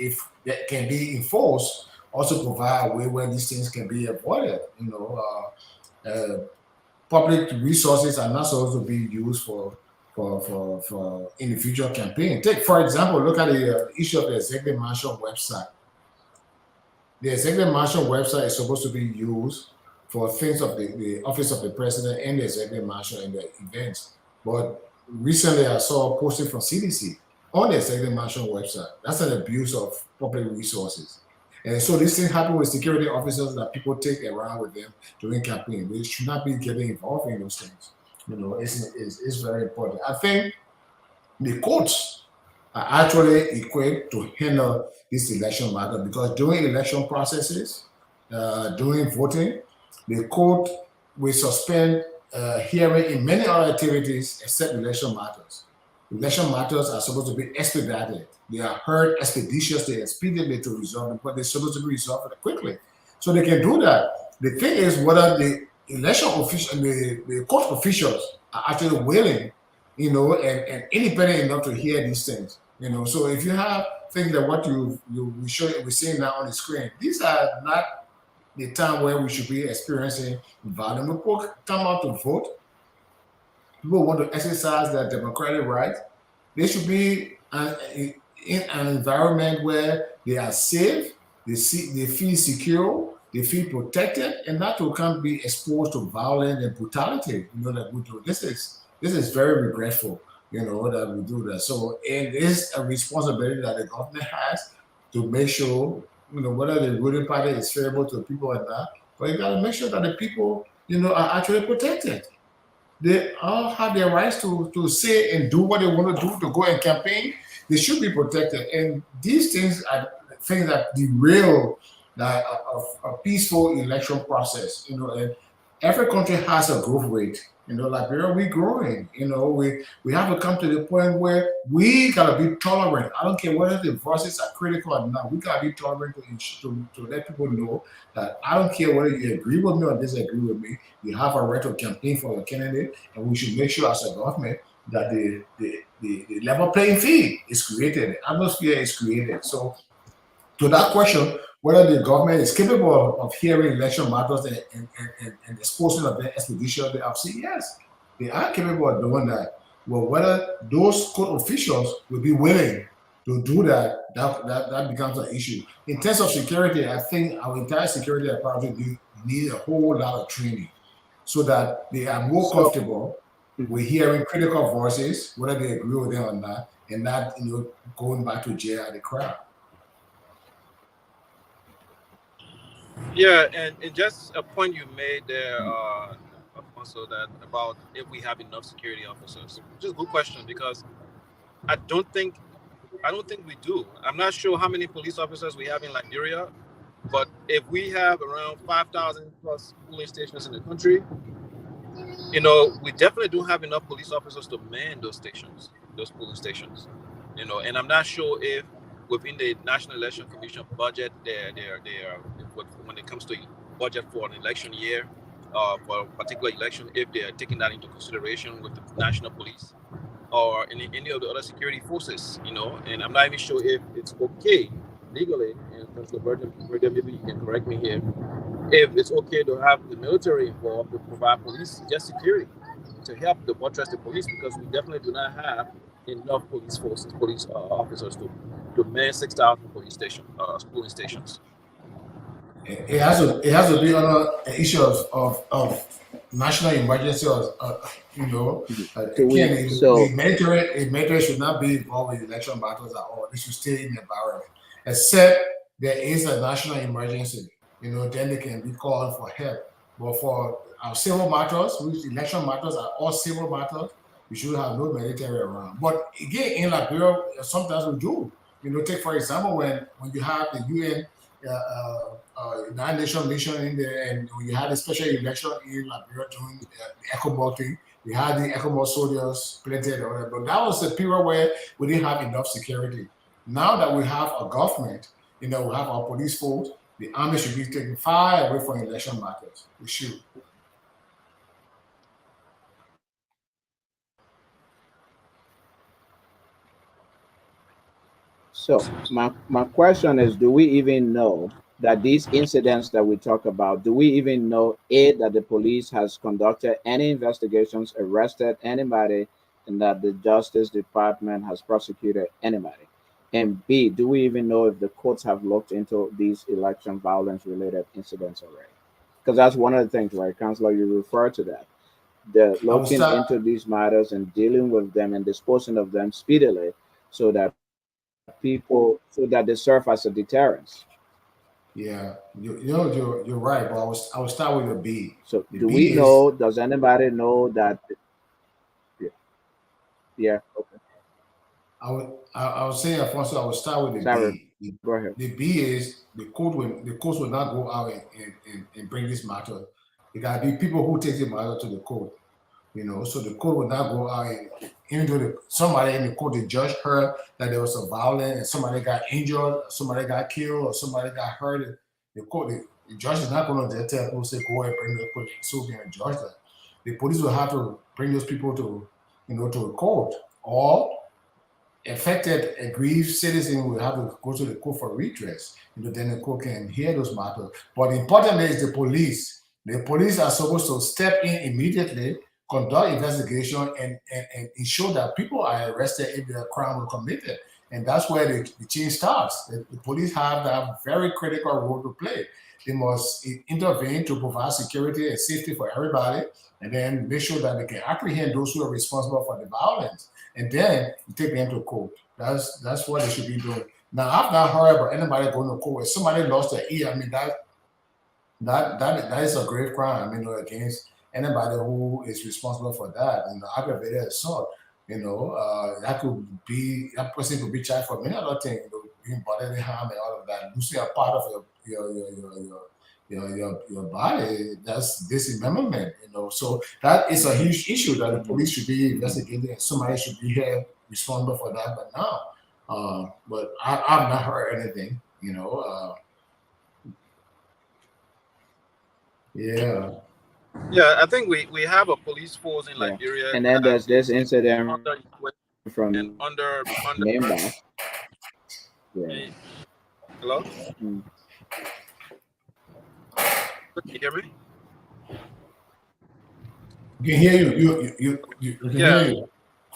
that can be enforced, also provide a way where these things can be avoided. Public resources are not supposed to be used for individual campaign. Take, for example, look at the issue of the executive mansion website. The executive mansion website is supposed to be used for things of the office of the president and the executive mansion and the events. But recently I saw a posting from CDC on the executive mansion website. That's an abuse of public resources. And so this thing happen with security officers that people take around with them during campaign. They should not be getting involved in those things. It's very important. I think the courts are actually equipped to handle this election matter because during election processes, during voting, the court will suspend hearing in many other activities except election matters. Election matters are supposed to be expedited. They are heard expeditiously, expediently to resolve them, but they're supposed to be resolved quickly. So they can do that. The thing is whether the election official and the court officials are actually willing, and independent enough to hear these things. So if you have things that what we're seeing now on the screen, these are not the time where we should be experiencing violence. When people come out to vote, people want to exercise their democratic rights. They should be in an environment where they are safe, they feel secure, they feel protected, and not to come be exposed to violence and brutality. That we do. This is very regretful. That we do that. So it is a responsibility that the government has to make sure, whether the ruling party is favorable to the people or not, but you got to make sure that the people, are actually protected. They all have their rights to say and do what they want to do, to go and campaign. They should be protected. And these things are things that derail a peaceful election process. And every country has a growth rate. Liberia, we're growing. We have to come to the point where we gotta be tolerant. I don't care whether the voices are critical or not. We gotta be tolerant to let people know that I don't care whether you agree with me or disagree with me. You have a right to campaign for a candidate, and we should make sure as a government that the level playing field is created, the atmosphere is created. So to that question, whether the government is capable of hearing election matters and disposing of them expeditiously, I've said yes, they are capable of doing that. Well, whether those court officials will be willing to do that becomes an issue. In terms of security, I think our entire security apparatus need a whole lot of training so that they are more comfortable with hearing critical voices, whether they agree with them or not, and not going back to jail at the crowd. Yeah, and just a point you made there, also that about if we have enough security officers, which is a good question because I don't think we do. I'm not sure how many police officers we have in Liberia, but if we have around 5,000 plus polling stations in the country, we definitely don't have enough police officers to man those polling stations. And I'm not sure if within the National Election Commission budget, when it comes to budget for an election year, for a particular election, if they are taking that into consideration with the national police or any of the other security forces, and I'm not even sure if it's okay legally, and Councilor Burton, maybe you can correct me here, if it's okay to have the military involved to provide police just security to help the buttress the police, because we definitely do not have enough police officers to man 6,000 polling stations. It has to be on an issue of national emergency, the military should not be involved with election battles at all. They should stay in the environment, except there is a national emergency. Then they can be called for help. But for our civil matters, which election matters are all civil matters, we should have no military around. But again, in Liberia, sometimes we do. Take for example when you have the UN United Nations mission in there, and we had a special election in Liberia during the ECOMOG thing. We had the ECOMOG soldiers planted, or whatever. But that was the period where we didn't have enough security. Now that we have a government, we have our police force, the army should be taken far away from election matters. We should. So my question is, do we even know that these incidents that we talk about, do we even know A, that the police has conducted any investigations, arrested anybody, and that the Justice Department has prosecuted anybody? And B, do we even know if the courts have looked into these election violence related incidents already? Because that's one of the things, right, Counselor, you refer to that. The I will looking start. into these matters and dealing with them and disposing of them speedily so that so that they serve as a deterrence. Yeah, you're right, but I will start with the B. So The do we B is know, does anybody know that? Yeah, yeah, okay. I was saying, Alfonso, I will start with the Sarah, B. The, go ahead. the B is the court will not go out and bring this matter. It got to be people who take the matter to the court. So the court will not go out and even though somebody in the court, the judge heard that there was a violence and somebody got injured, somebody got killed, or somebody got hurt. The judge is not going to tell people say go and bring the court so we can judge that. The police will have to bring those people to a court, or affected, aggrieved citizen will have to go to the court for redress. Then the court can hear those matters. But the important thing is the police. The police are supposed to step in immediately, conduct investigation, and ensure that people are arrested if their crime was committed. And that's where the change starts. The police have that very critical role to play. They must intervene to provide security and safety for everybody, and then make sure that they can apprehend those who are responsible for the violence, and then you take them to court. That's what they should be doing. Now, I've not heard about anybody going to court. If somebody lost their ear, I mean that is a grave crime, against anybody who is responsible for that. Aggravated assault. That person could be charged for many other things, being bodily harm and all of that, losing a part of your body. That's dismemberment. So that is a huge issue that the Mhm. police should be investigating, and somebody should be here responsible for that. But now, but I've not heard anything. Yeah. Yeah, I think we have a police force in Yeah. Liberia And then that there's this is incident under equipped and from under. Memba. Yeah. eh, Hello, Mm. can you hear me? We can hear you. We can hear Yeah, you.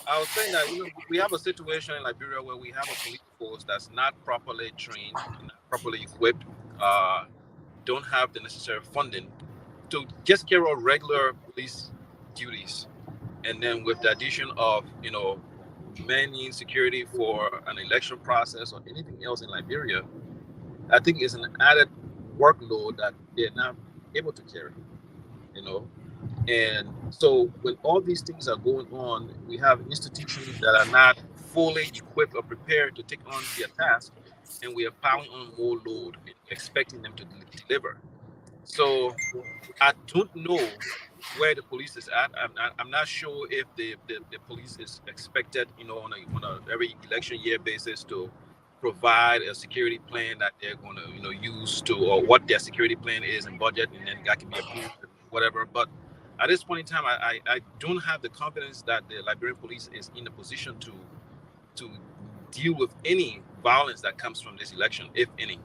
I was saying that we have a situation in Liberia where we have a police force that's not properly trained, not properly equipped, uh, don't have the necessary funding to just carry out regular police duties. And then with the addition of manning security for an election process or anything else in Liberia, I think is an added workload that they're not able to carry. You know, and so when all these things are going on, we have institutions that are not fully equipped or prepared to take on their task, and we are piling on more load and expecting them to deliver. So I don't know where the police is at. I'm not sure if the police is expected, on a every election year basis to provide a security plan that they're going to, use to, or what their security plan is and budget, and then that can be approved, whatever. But at this point in time, I don't have the confidence that the Liberian police is in a position to deal with any violence that comes from this election, if any.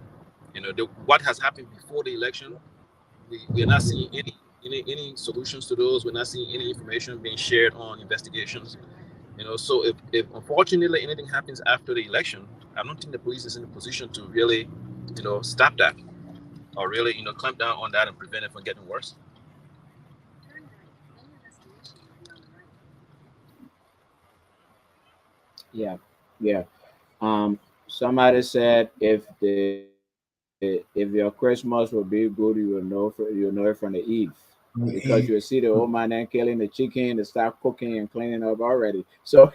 What has happened before the election, we're not seeing any solutions to those. We're not seeing any information being shared on investigations. So if unfortunately anything happens after the election, I don't think the police is in a position to really, stop that, or really, clamp down on that and prevent it from getting worse. Yeah. Yeah. Somebody said if your Christmas will be good, you'll know it from the Eve, because you'll see the old man then killing the chicken, to start cooking and cleaning up already. So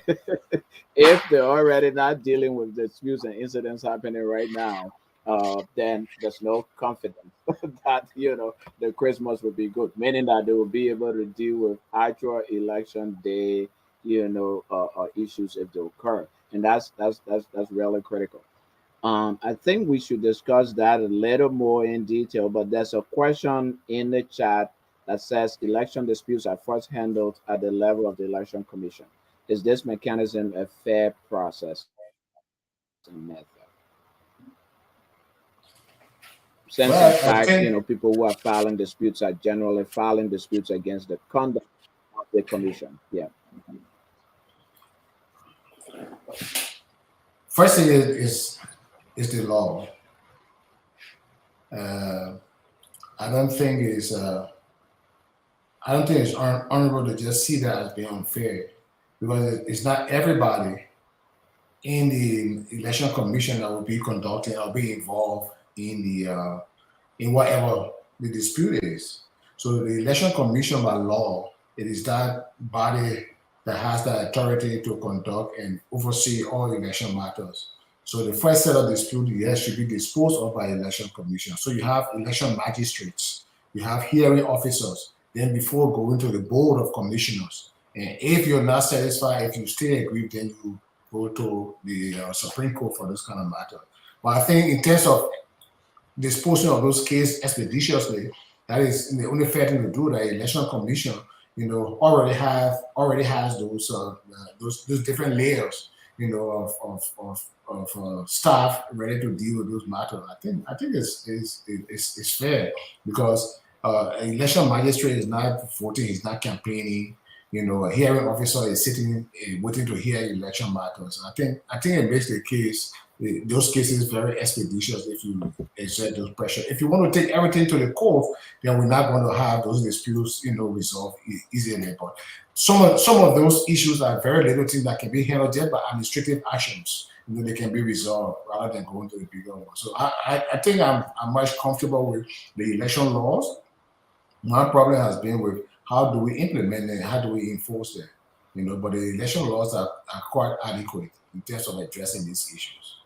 if they're already not dealing with disputes and incidents happening right now, then there's no confidence that the Christmas will be good. Meaning that they will be able to deal with actual election day, issues if they occur, and that's really critical. I think we should discuss that a little more in detail, but there's a question in the chat that says election disputes are first handled at the level of the election commission. Is this mechanism a fair process and method? Since in Well, I fact, think people who are filing disputes are generally filing disputes against the conduct of the commission. Yeah. first thing is the law. Uh, I don't think it's honorable to just see that as being unfair, because it's not everybody in the election commission that will be conducting or be involved in the in whatever the dispute is. So the election commission by law, it is that body that has the authority to conduct and oversee all election matters. So the first set of dispute, yes, should be disposed of by election commission. So you have election magistrates, you have hearing officers, then before going to the board of commissioners. And if you're not satisfied, if you still agree, then you go to the Supreme Court for this kind of matter. But I think in terms of disposing of those cases expeditiously, that is the only fair thing to do. The election commission, already has those different layers, of staff ready to deal with those matters. I think it's fair, because an election magistrate is not voting, he's not campaigning. A hearing officer is sitting waiting to hear election matters. I think it makes the case, those cases, very expeditious if you exert those pressure. If you want to take everything to the court, then we're not going to have those disputes, resolved easily. But some of those issues are very little things that can be handled just by administrative actions. They can be resolved rather than going to the bigger one. So I think I'm much comfortable with the election laws. My problem has been with how do we implement it, how do we enforce it. But the election laws are quite adequate in terms of addressing these issues.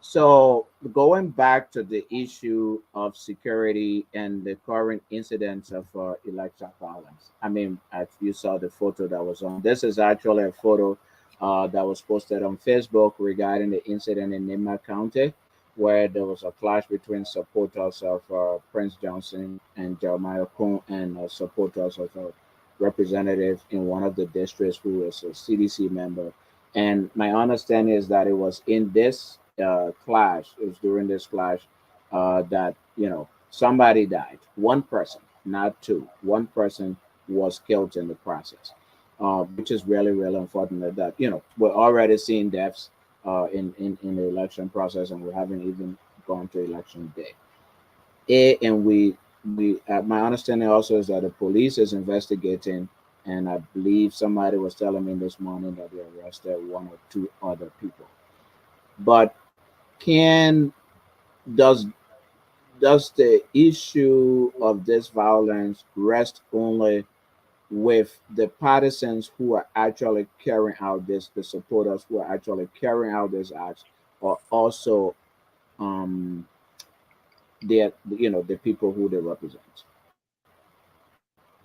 So going back to the issue of security and the current incidents of election violence. I mean, as you saw the photo that was on, this is actually a photo that was posted on Facebook regarding the incident in Nima County, where there was a clash between supporters of Prince Johnson and Jeremiah Kuhn and supporters of a representative in one of the districts who was a CDC member. And my understanding is that it was in this clash, it was during this clash that, somebody died. One person, not two. One person was killed in the process, which is really, really unfortunate that, we're already seeing deaths in the election process, and we haven't even gone to election day. And we my understanding also is that the police is investigating, and I believe somebody was telling me this morning that they arrested one or two other people. But can does does the issue of this violence rest only with the partisans who are actually carrying out this, the supporters who are actually carrying out this acts, or also um the people who they represent?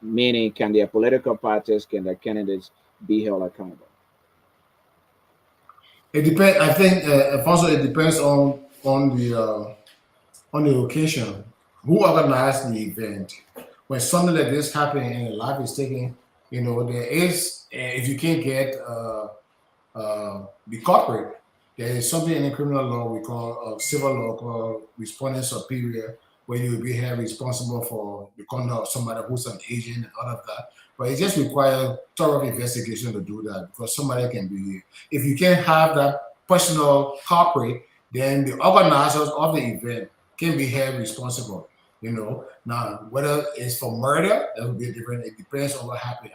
Meaning, can their political parties, can their candidates be held accountable? It depends. I think, Alfonso, it depends on the occasion. Who organized the event? When something like this happens and a life is taken, there is, if you can't get the culprit, there is something in the criminal law we call civil law called responding superior, where you will be held responsible for the conduct of somebody who's an agent and all of that. But it just requires thorough investigation to do that, because somebody can be, if you can't have that personal culprit, then the organizers of the event can be held responsible. Now whether it's for murder, that would be different. It depends on what happened.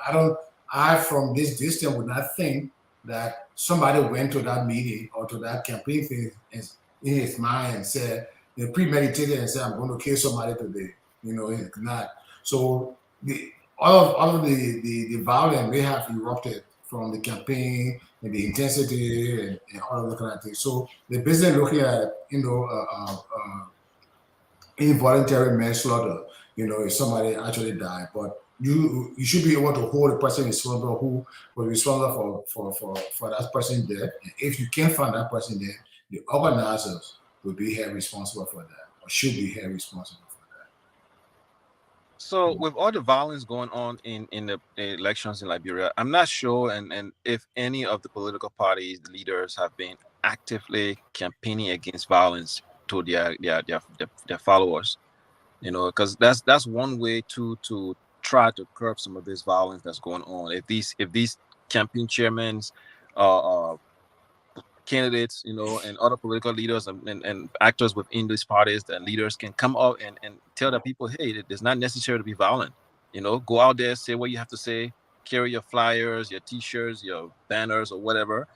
I from this distance would not think that somebody went to that meeting or to that campaign thing and in his mind and said, they premeditated and said, I'm going to kill somebody today. It's not. So all of the violence may have erupted from the campaign and the intensity and all of that kind of thing. So they're basically looking at, involuntary manslaughter, if somebody actually died. But you should be able to hold a person responsible who was responsible for that person death. And if you can't find that person dead, the organizers will be held responsible for that, or should be held responsible for So with all the violence going on in the elections in Liberia, I'm not sure and if any of the political parties leaders have been actively campaigning against violence to their followers. Because that's one way to try to curb some of this violence that's going on. If these campaign chairmen uh, candidates, and other political leaders and actors within these parties and leaders can come out and tell the people, hey, it's not necessary to be violent. Go out there, say what you have to say, carry your flyers, your t-shirts, your banners or whatever,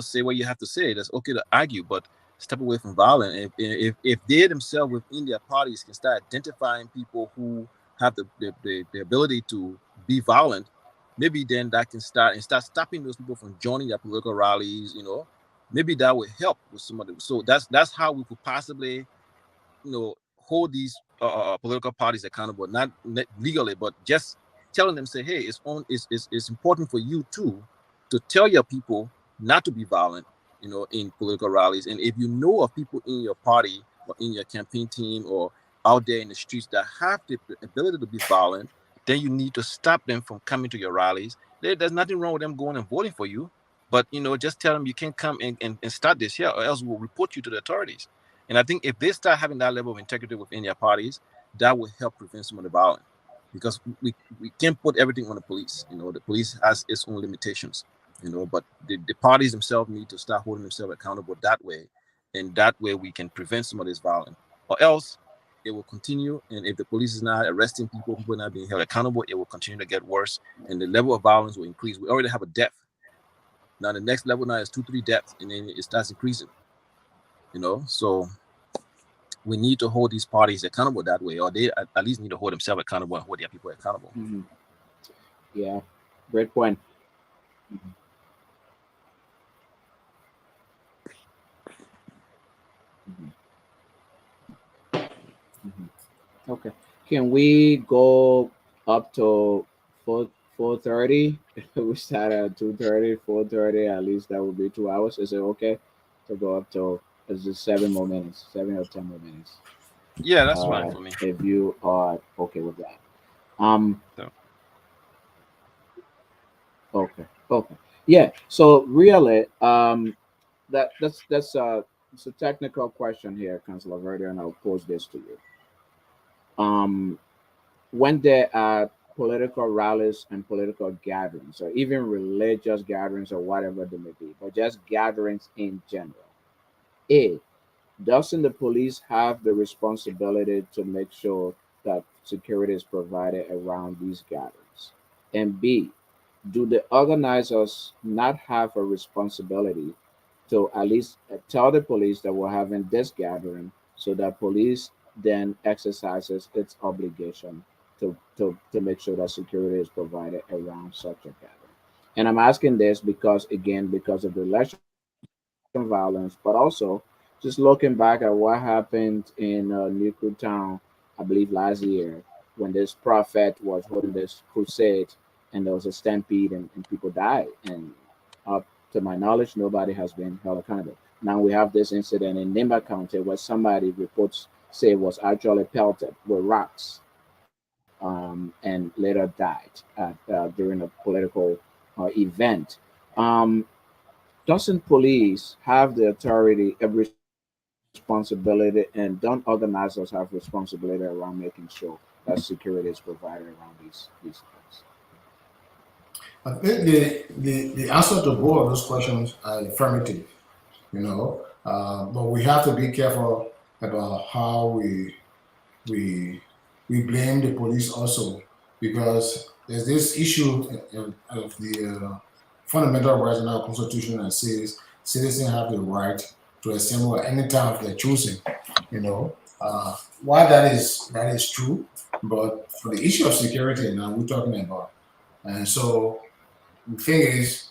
say what you have to say. That's okay to argue, but step away from violence. If they themselves within their parties can start identifying people who have the ability to be violent, maybe then that can start stopping those people from joining their political rallies. Maybe that would help with some of them. So that's how we could possibly, hold these political parties accountable, not legally, but just telling them, say, hey, it's important for you too to tell your people not to be violent, in political rallies. And if you know of people in your party or in your campaign team or out there in the streets that have the ability to be violent, then you need to stop them from coming to your rallies. There's nothing wrong with them going and voting for you, but just tell them you can't come and start this here, or else we'll report you to the authorities. And I think if they start having that level of integrity within their parties, that will help prevent some of the violence. Because we can't put everything on the police. The police has its own limitations, but the parties themselves need to start holding themselves accountable that way. And that way we can prevent some of this violence. Or else it will continue. And if the police is not arresting people are not being held accountable, it will continue to get worse. And the level of violence will increase. We already have a death. Now the next level now is 2-3 deaths, and then it starts increasing. So we need to hold these parties accountable that way, or they at least need to hold themselves accountable and hold their people accountable. Mm-hmm. Yeah, great point. Mm-hmm. Mm-hmm. Okay. Can we go up to 4:30? We start at 2:30, 4:30. At least that would be 2 hours. Is it okay to go up to? It's just 7 more minutes, 7 or 10 more minutes. Yeah, that's fine for me. If you are okay with that. Um. So, Okay. Okay. Yeah. So really, that's it's a technical question here, Councilor Verde, and I'll pose this to you. Um, when there are political rallies and political gatherings, or even religious gatherings, or whatever they may be, but just gatherings in general, A, doesn't the police have the responsibility to make sure that security is provided around these gatherings? And B, do the organizers not have a responsibility to at least tell the police that we're having this gathering so that police then exercises its obligation to make sure that security is provided around such a gathering? And I'm asking this because, again, because of the election violence, but also just looking back at what happened in Newtown, I believe last year, when this prophet was holding this crusade and there was a stampede and people died. And up to my knowledge, nobody has been held accountable. Now we have this incident in Nimba County where somebody reports say was actually pelted with rocks and later died during a political event. Um, doesn't police have the authority, a responsibility, and don't organizers have responsibility around making sure that security is provided around these events? that. I think the answer to both of those questions are affirmative, but we have to be careful about how we we blame the police also, because there's this issue of the fundamental rights in our constitution that says citizens have the right to assemble at any time of their choosing. You know, why that is true, but for the issue of security now we're talking about, and so The thing is,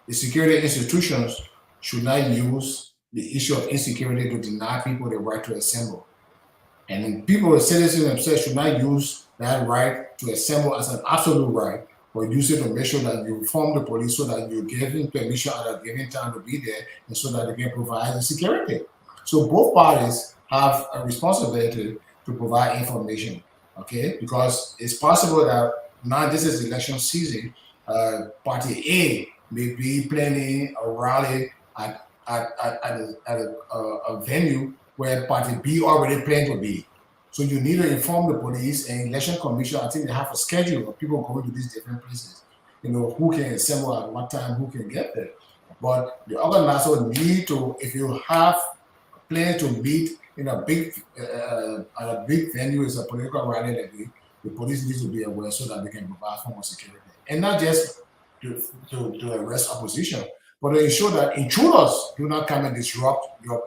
the security institutions should not use the issue of insecurity to deny people the right to assemble. And then people, citizens themselves, should not use that right to assemble as an absolute right, but use it to make sure that you inform the police so that you're giving permission at a given time to be there and so that they can provide the security. So both parties have a responsibility to provide information, okay? Because it's possible that now this is election season, Party A may be planning a rally at a venue where Party B already planned to be. So you need to inform the police and election commission. I think they have a schedule of people going to these different places. You know who can assemble at what time, who can get there. But the organizer need to, if you have plans to meet in a big at a big venue, is a political rally that the police needs to be aware so that they can provide form of security and not just to arrest opposition, but to ensure that intruders do not come and disrupt your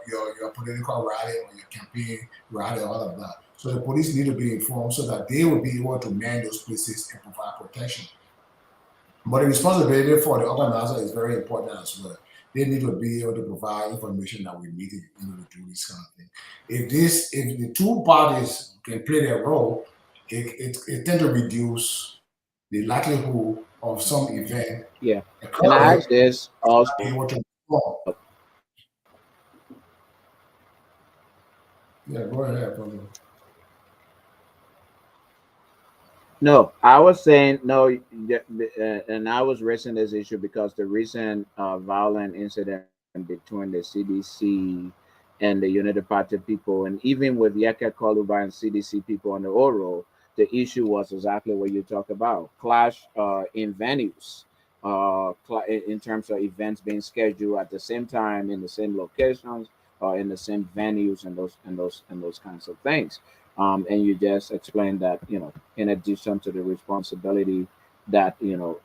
political rally or your campaign rally or all of that. So the police need to be informed so that they will be able to man those places and provide protection. But the responsibility for the organizer is very important as well. They need to be able to provide information that we need in order to do this kind of thing. If the two parties can play their role, it tend to reduce the likelihood of some event Yeah. And I occurring ask this also. be able to perform. Yeah, go ahead, brother. No, I was saying no, and I was raising this issue because the recent violent incident between the CDC and the United Party people, and even with Yaka Koluba and CDC people on the oral, the issue was exactly what you talk about: clash in venues, in terms of events being scheduled at the same time in the same locations or in the same venues and those kinds of things. And you just explained that, in addition to the responsibility that,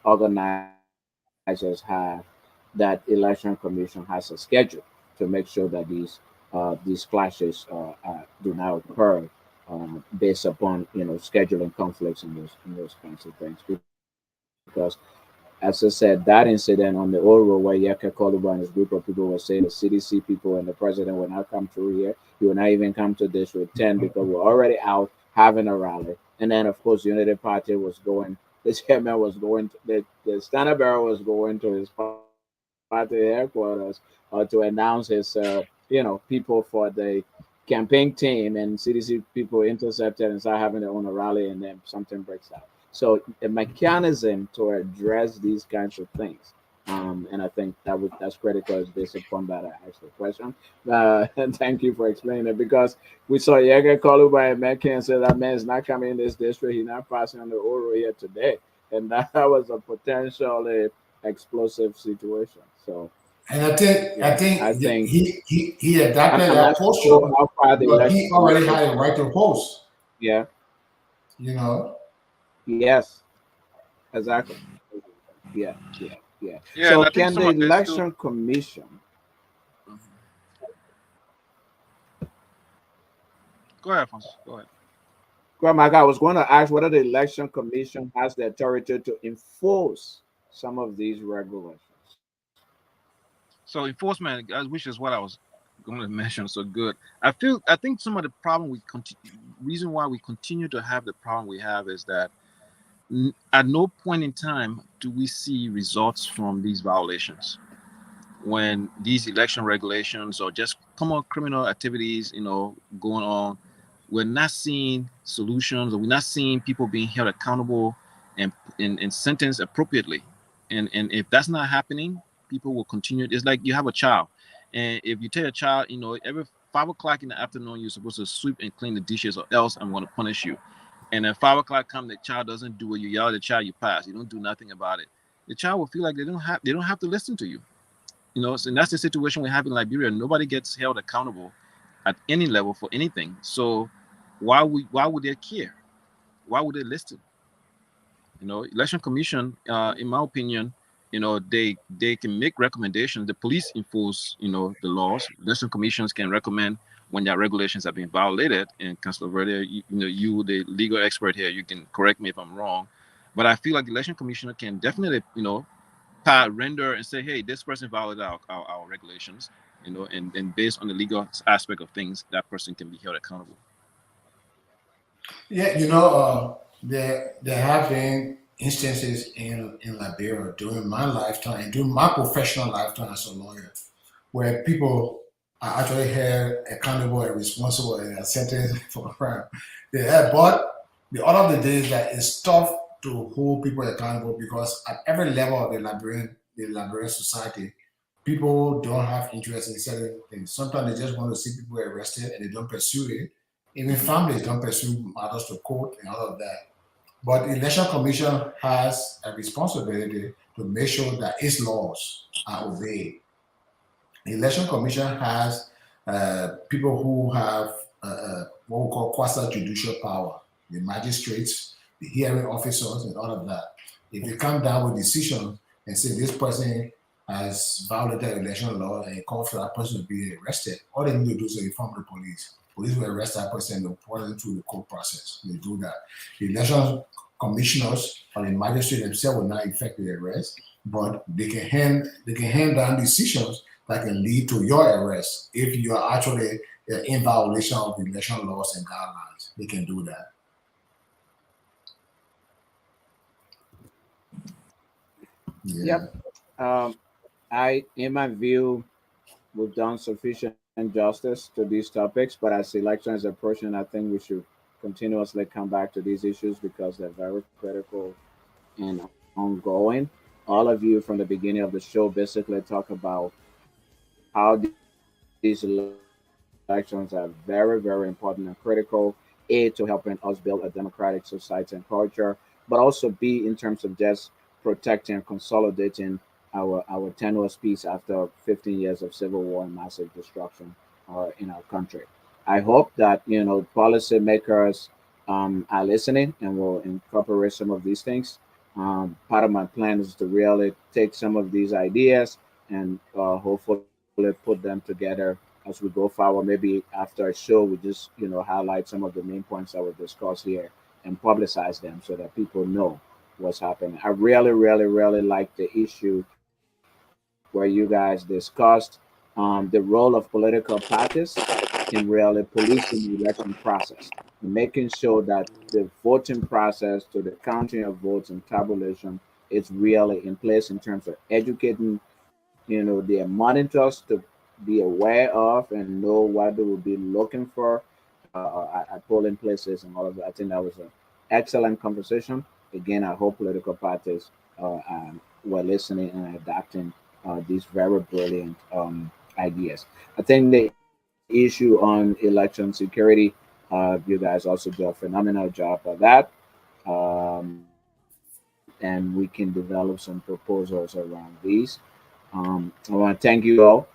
organizers have, that election commission has a schedule to make sure that these clashes do not occur based upon, scheduling conflicts and those kinds of things. Because, as I said, that incident on the old road where Yaka Koluba and his group of people were saying the CDC people and the president will not come through here. He will not even come to District 10 because we're already out having a rally. And then, of course, the Unity Party was going, the chairman was going, the standard bearer was going to his party headquarters to announce his, people for the campaign team, and CDC people intercepted and started having their own rally, and then something breaks out. So a mechanism to address these kinds of things. And I think that's critical is based upon that I asked the question. And thank you for explaining it because we saw Yeger Koluba and Metcalf and said that man is not coming in this district. He's not passing on the oral here today. And that was a potentially explosive situation. So And I I think think he adapted I'm that not posture sure how far the because election he already commission. had a right to host. Yeah. You know, Yes. Exactly. Yeah. Yeah. Yeah. Yeah, and So I think can the some of this too. election commission Go ahead, Francis. Go ahead. Well, Mike, I was going to ask whether the election commission has the authority to enforce some of these regulations. So enforcement, which is what I was going to mention. So good. I think some of the problem reason why we continue to have the problem we have is that at no point in time do we see results from these violations. When these election regulations or just common criminal activities, going on, we're not seeing solutions, or we're not seeing people being held accountable and sentenced appropriately. And if that's not happening, people will continue. It's like you have a child, and if you tell a child, every 5 o'clock in the afternoon you're supposed to sweep and clean the dishes, or else I'm going to punish you. And at 5 o'clock come, the child doesn't do it. You yell at the child, you pass. You don't do nothing about it. The child will feel like they don't have to listen to you. So that's the situation we have in Liberia. Nobody gets held accountable at any level for anything. So why would they care? Why would they listen? Election commission, in my opinion, they can make recommendations. The police enforce, the laws. Election commissions can recommend when their regulations are being violated. And Councilor Verde, you, the legal expert here, you can correct me if I'm wrong. But I feel like the election commissioner can definitely, render and say, hey, this person violated our regulations, and based on the legal aspect of things, that person can be held accountable. Yeah, there have been instances in Liberia during my lifetime, during my professional lifetime as a lawyer, where people are actually held accountable and responsible and are sentenced for a crime. Yeah, but the other of the day is that it's tough to hold people accountable because at every level of the Liberian society, people don't have interest in certain things. Sometimes they just want to see people arrested and they don't pursue it. Even families don't pursue matters to court and all of that. But the election commission has a responsibility to make sure that its laws are obeyed. The election commission has people who have what we call quasi judicial power, the magistrates, the hearing officers, and all of that. If they come down with decisions and say this person has violated election law and call for that person to be arrested, all they need to do is inform the police. Police will arrest that person and they'll put them through the court process. They do that. The election commissioners or the magistrate themselves will not effect the arrest, but they can hand down decisions that can lead to your arrest if you are actually in violation of the election laws and guidelines. They can do that. Yeah. Yep. In my view, we've done sufficient justice to these topics, but as elections approaching, I think we should continuously come back to these issues because they're very critical and ongoing. All of you from the beginning of the show basically talk about how these elections are very, very important and critical. A, to helping us build a democratic society and culture, but also B, in terms of just protecting and consolidating our tenuous peace after 15 years of civil war and massive destruction in our country. I hope that policymakers are listening and will incorporate some of these things. Part of my plan is to really take some of these ideas and hopefully put them together as we go forward. Maybe after a show, we just highlight some of the main points that were discussed here and publicize them so that people know what's happening. I really, really, really like the issue where you guys discussed the role of political parties in really policing the election process and making sure that the voting process to the counting of votes and tabulation is really in place in terms of educating their monitors to be aware of and know what they will be looking for at polling places and all of that. I think that was an excellent conversation. Again, I hope political parties were listening and adapting these very brilliant ideas. I think the issue on election security, you guys also do a phenomenal job of that. And we can develop some proposals around these. I want to thank you all,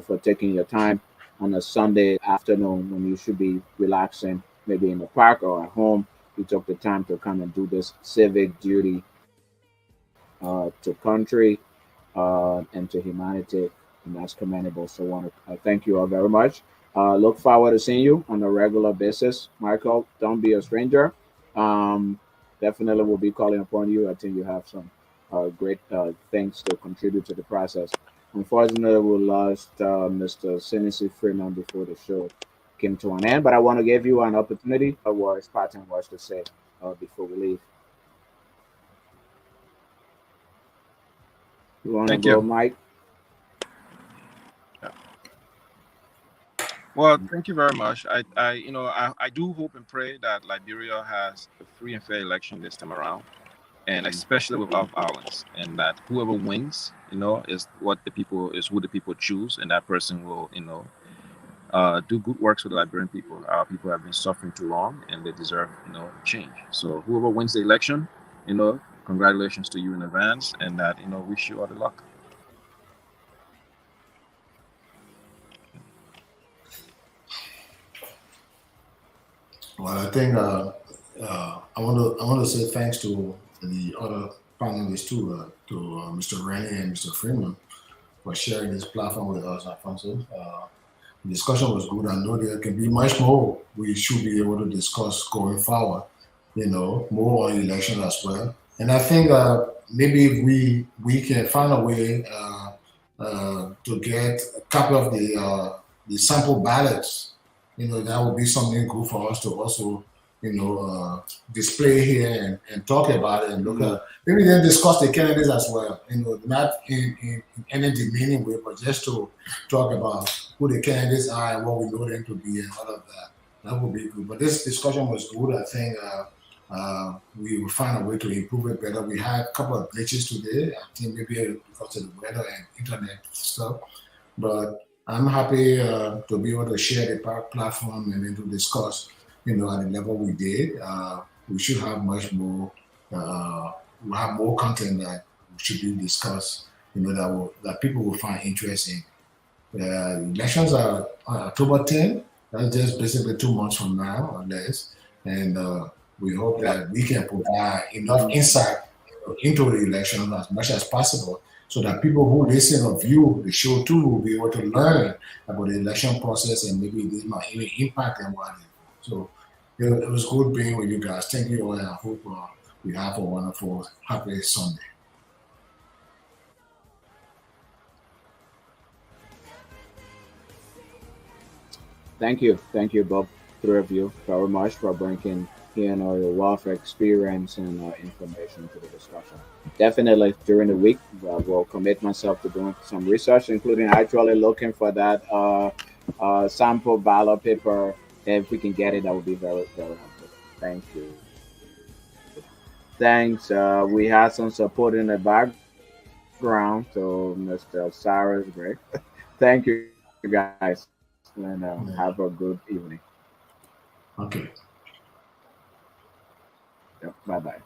for taking your time on a Sunday afternoon when you should be relaxing, maybe in the park or at home. You took the time to come and do this civic duty to country and to humanity, and that's commendable. So I want to thank you all very much. Look forward to seeing you on a regular basis. Michael, don't be a stranger. Um, Definitely will be calling upon you. I think you have some great things to contribute to the process. Unfortunately, we lost Mr. Sinisi Freeman before the show came to an end, but I want to give you an opportunity or parting words to say before we leave. You want to Thank go, you. Mike? Yeah. Well, thank you very much. I do hope and pray that Liberia has a free and fair election this time around, and especially without violence, and that whoever wins, is who the people choose, and that person will, do good works for the Liberian people. Our people have been suffering too long, and they deserve, change. So whoever wins the election, congratulations to you in advance, and that, wish you all the luck. Well, I think I want to say thanks to the other panelists too, to Mr. Rennie and Mr. Freeman for sharing this platform with us, Alfonso. The discussion was good. I know there can be much more we should be able to discuss going forward. More on election as well. And I think maybe we can find a way to get a couple of the sample ballots. That would be something good for us to also display here and talk about it and look Mhm. at maybe then discuss the candidates as well. Not in any demeaning way, but just to talk about who the candidates are and what we know them to be and all of that. That would be good. But this discussion was good. I think. We will find a way to improve it better. We had a couple of glitches today. I think maybe because of the weather and internet stuff. But I'm happy to be able to share the platform and then to discuss, at the level we did. We should have much more. We'll have more content that should be discussed. That people will find interest in. Elections are on October 10th. That's just basically 2 months from now or less. And we hope Yeah. that we can provide enough Mhm. insight into the election as much as possible so that people who listen or view the show too will be able to learn about the election process and maybe this might even impact them while they vote. So it was good being with you guys. Thank you all. And I hope we have a wonderful, happy Sunday. Thank you both three of you very much for bringing your wealth of experience and information to the discussion. Definitely during the week, will commit myself to doing some research, including actually looking for that sample ballot paper. If we can get it, that would be very very helpful. Thank you. Thanks. We had some support in the background, so Mr. Cyrus Gray. Thank you guys, and have a good Yeah. evening. Okay. Yep, bye bye.